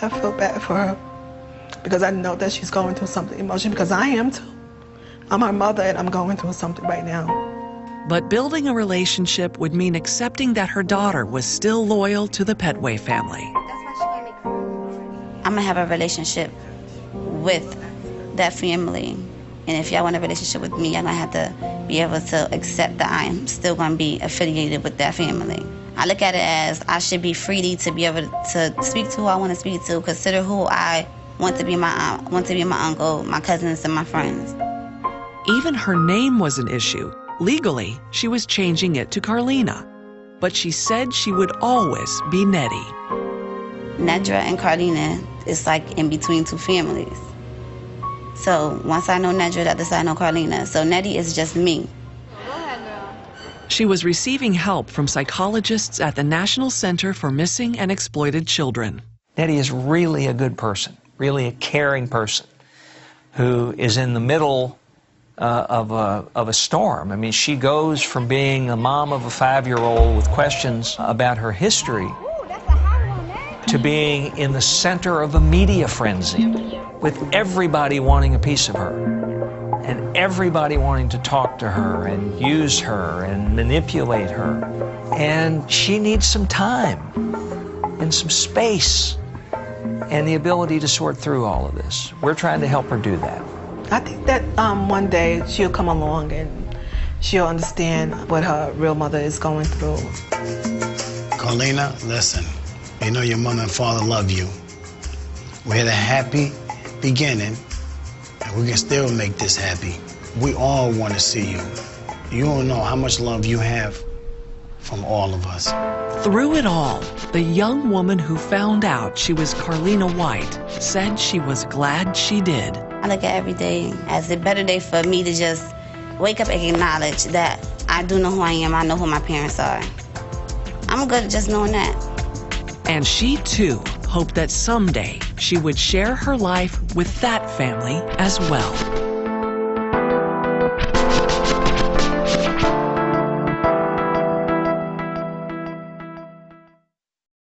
I feel bad for her because I know that she's going through something emotional, because I am too. I'm her mother, and I'm going through something right now. But building a relationship would mean accepting that her daughter was still loyal to the Petway family. I'm gonna have a relationship with that family. And if y'all want a relationship with me, y'all gonna have to be able to accept that I am still gonna be affiliated with that family. I look at it as I should be free to be able to speak to who I want to speak to, consider who I want to be my aunt, want to be my uncle, my cousins, and my friends. Even her name was an issue. Legally, she was changing it to Carlina, but she said she would always be Nettie. Nedra and Carlina is like in between two families. So once I know Nedra, that I know Carlina. So Nettie is just me. She was receiving help from psychologists at the National Center for Missing and Exploited Children. Nettie is really a good person, really a caring person who is in the middle of a storm. I mean, she goes from being a mom of a 5-year-old with questions about her history to being in the center of a media frenzy with everybody wanting a piece of her and everybody wanting to talk to her and use her and manipulate her. And she needs some time and some space and the ability to sort through all of this. We're trying to help her do that. I think that one day she'll come along and she'll understand what her real mother is going through. Carlina, listen, you know your mother and father love you. We had a happy beginning, and we can still make this happy. We all want to see you. You don't know how much love you have from all of us. Through it all, the young woman who found out she was Carlina White said she was glad she did. I look at every day as a better day for me to just wake up and acknowledge that I do know who I am. I know who my parents are. I'm good at just knowing that. And she, too, hoped that someday she would share her life with that family as well.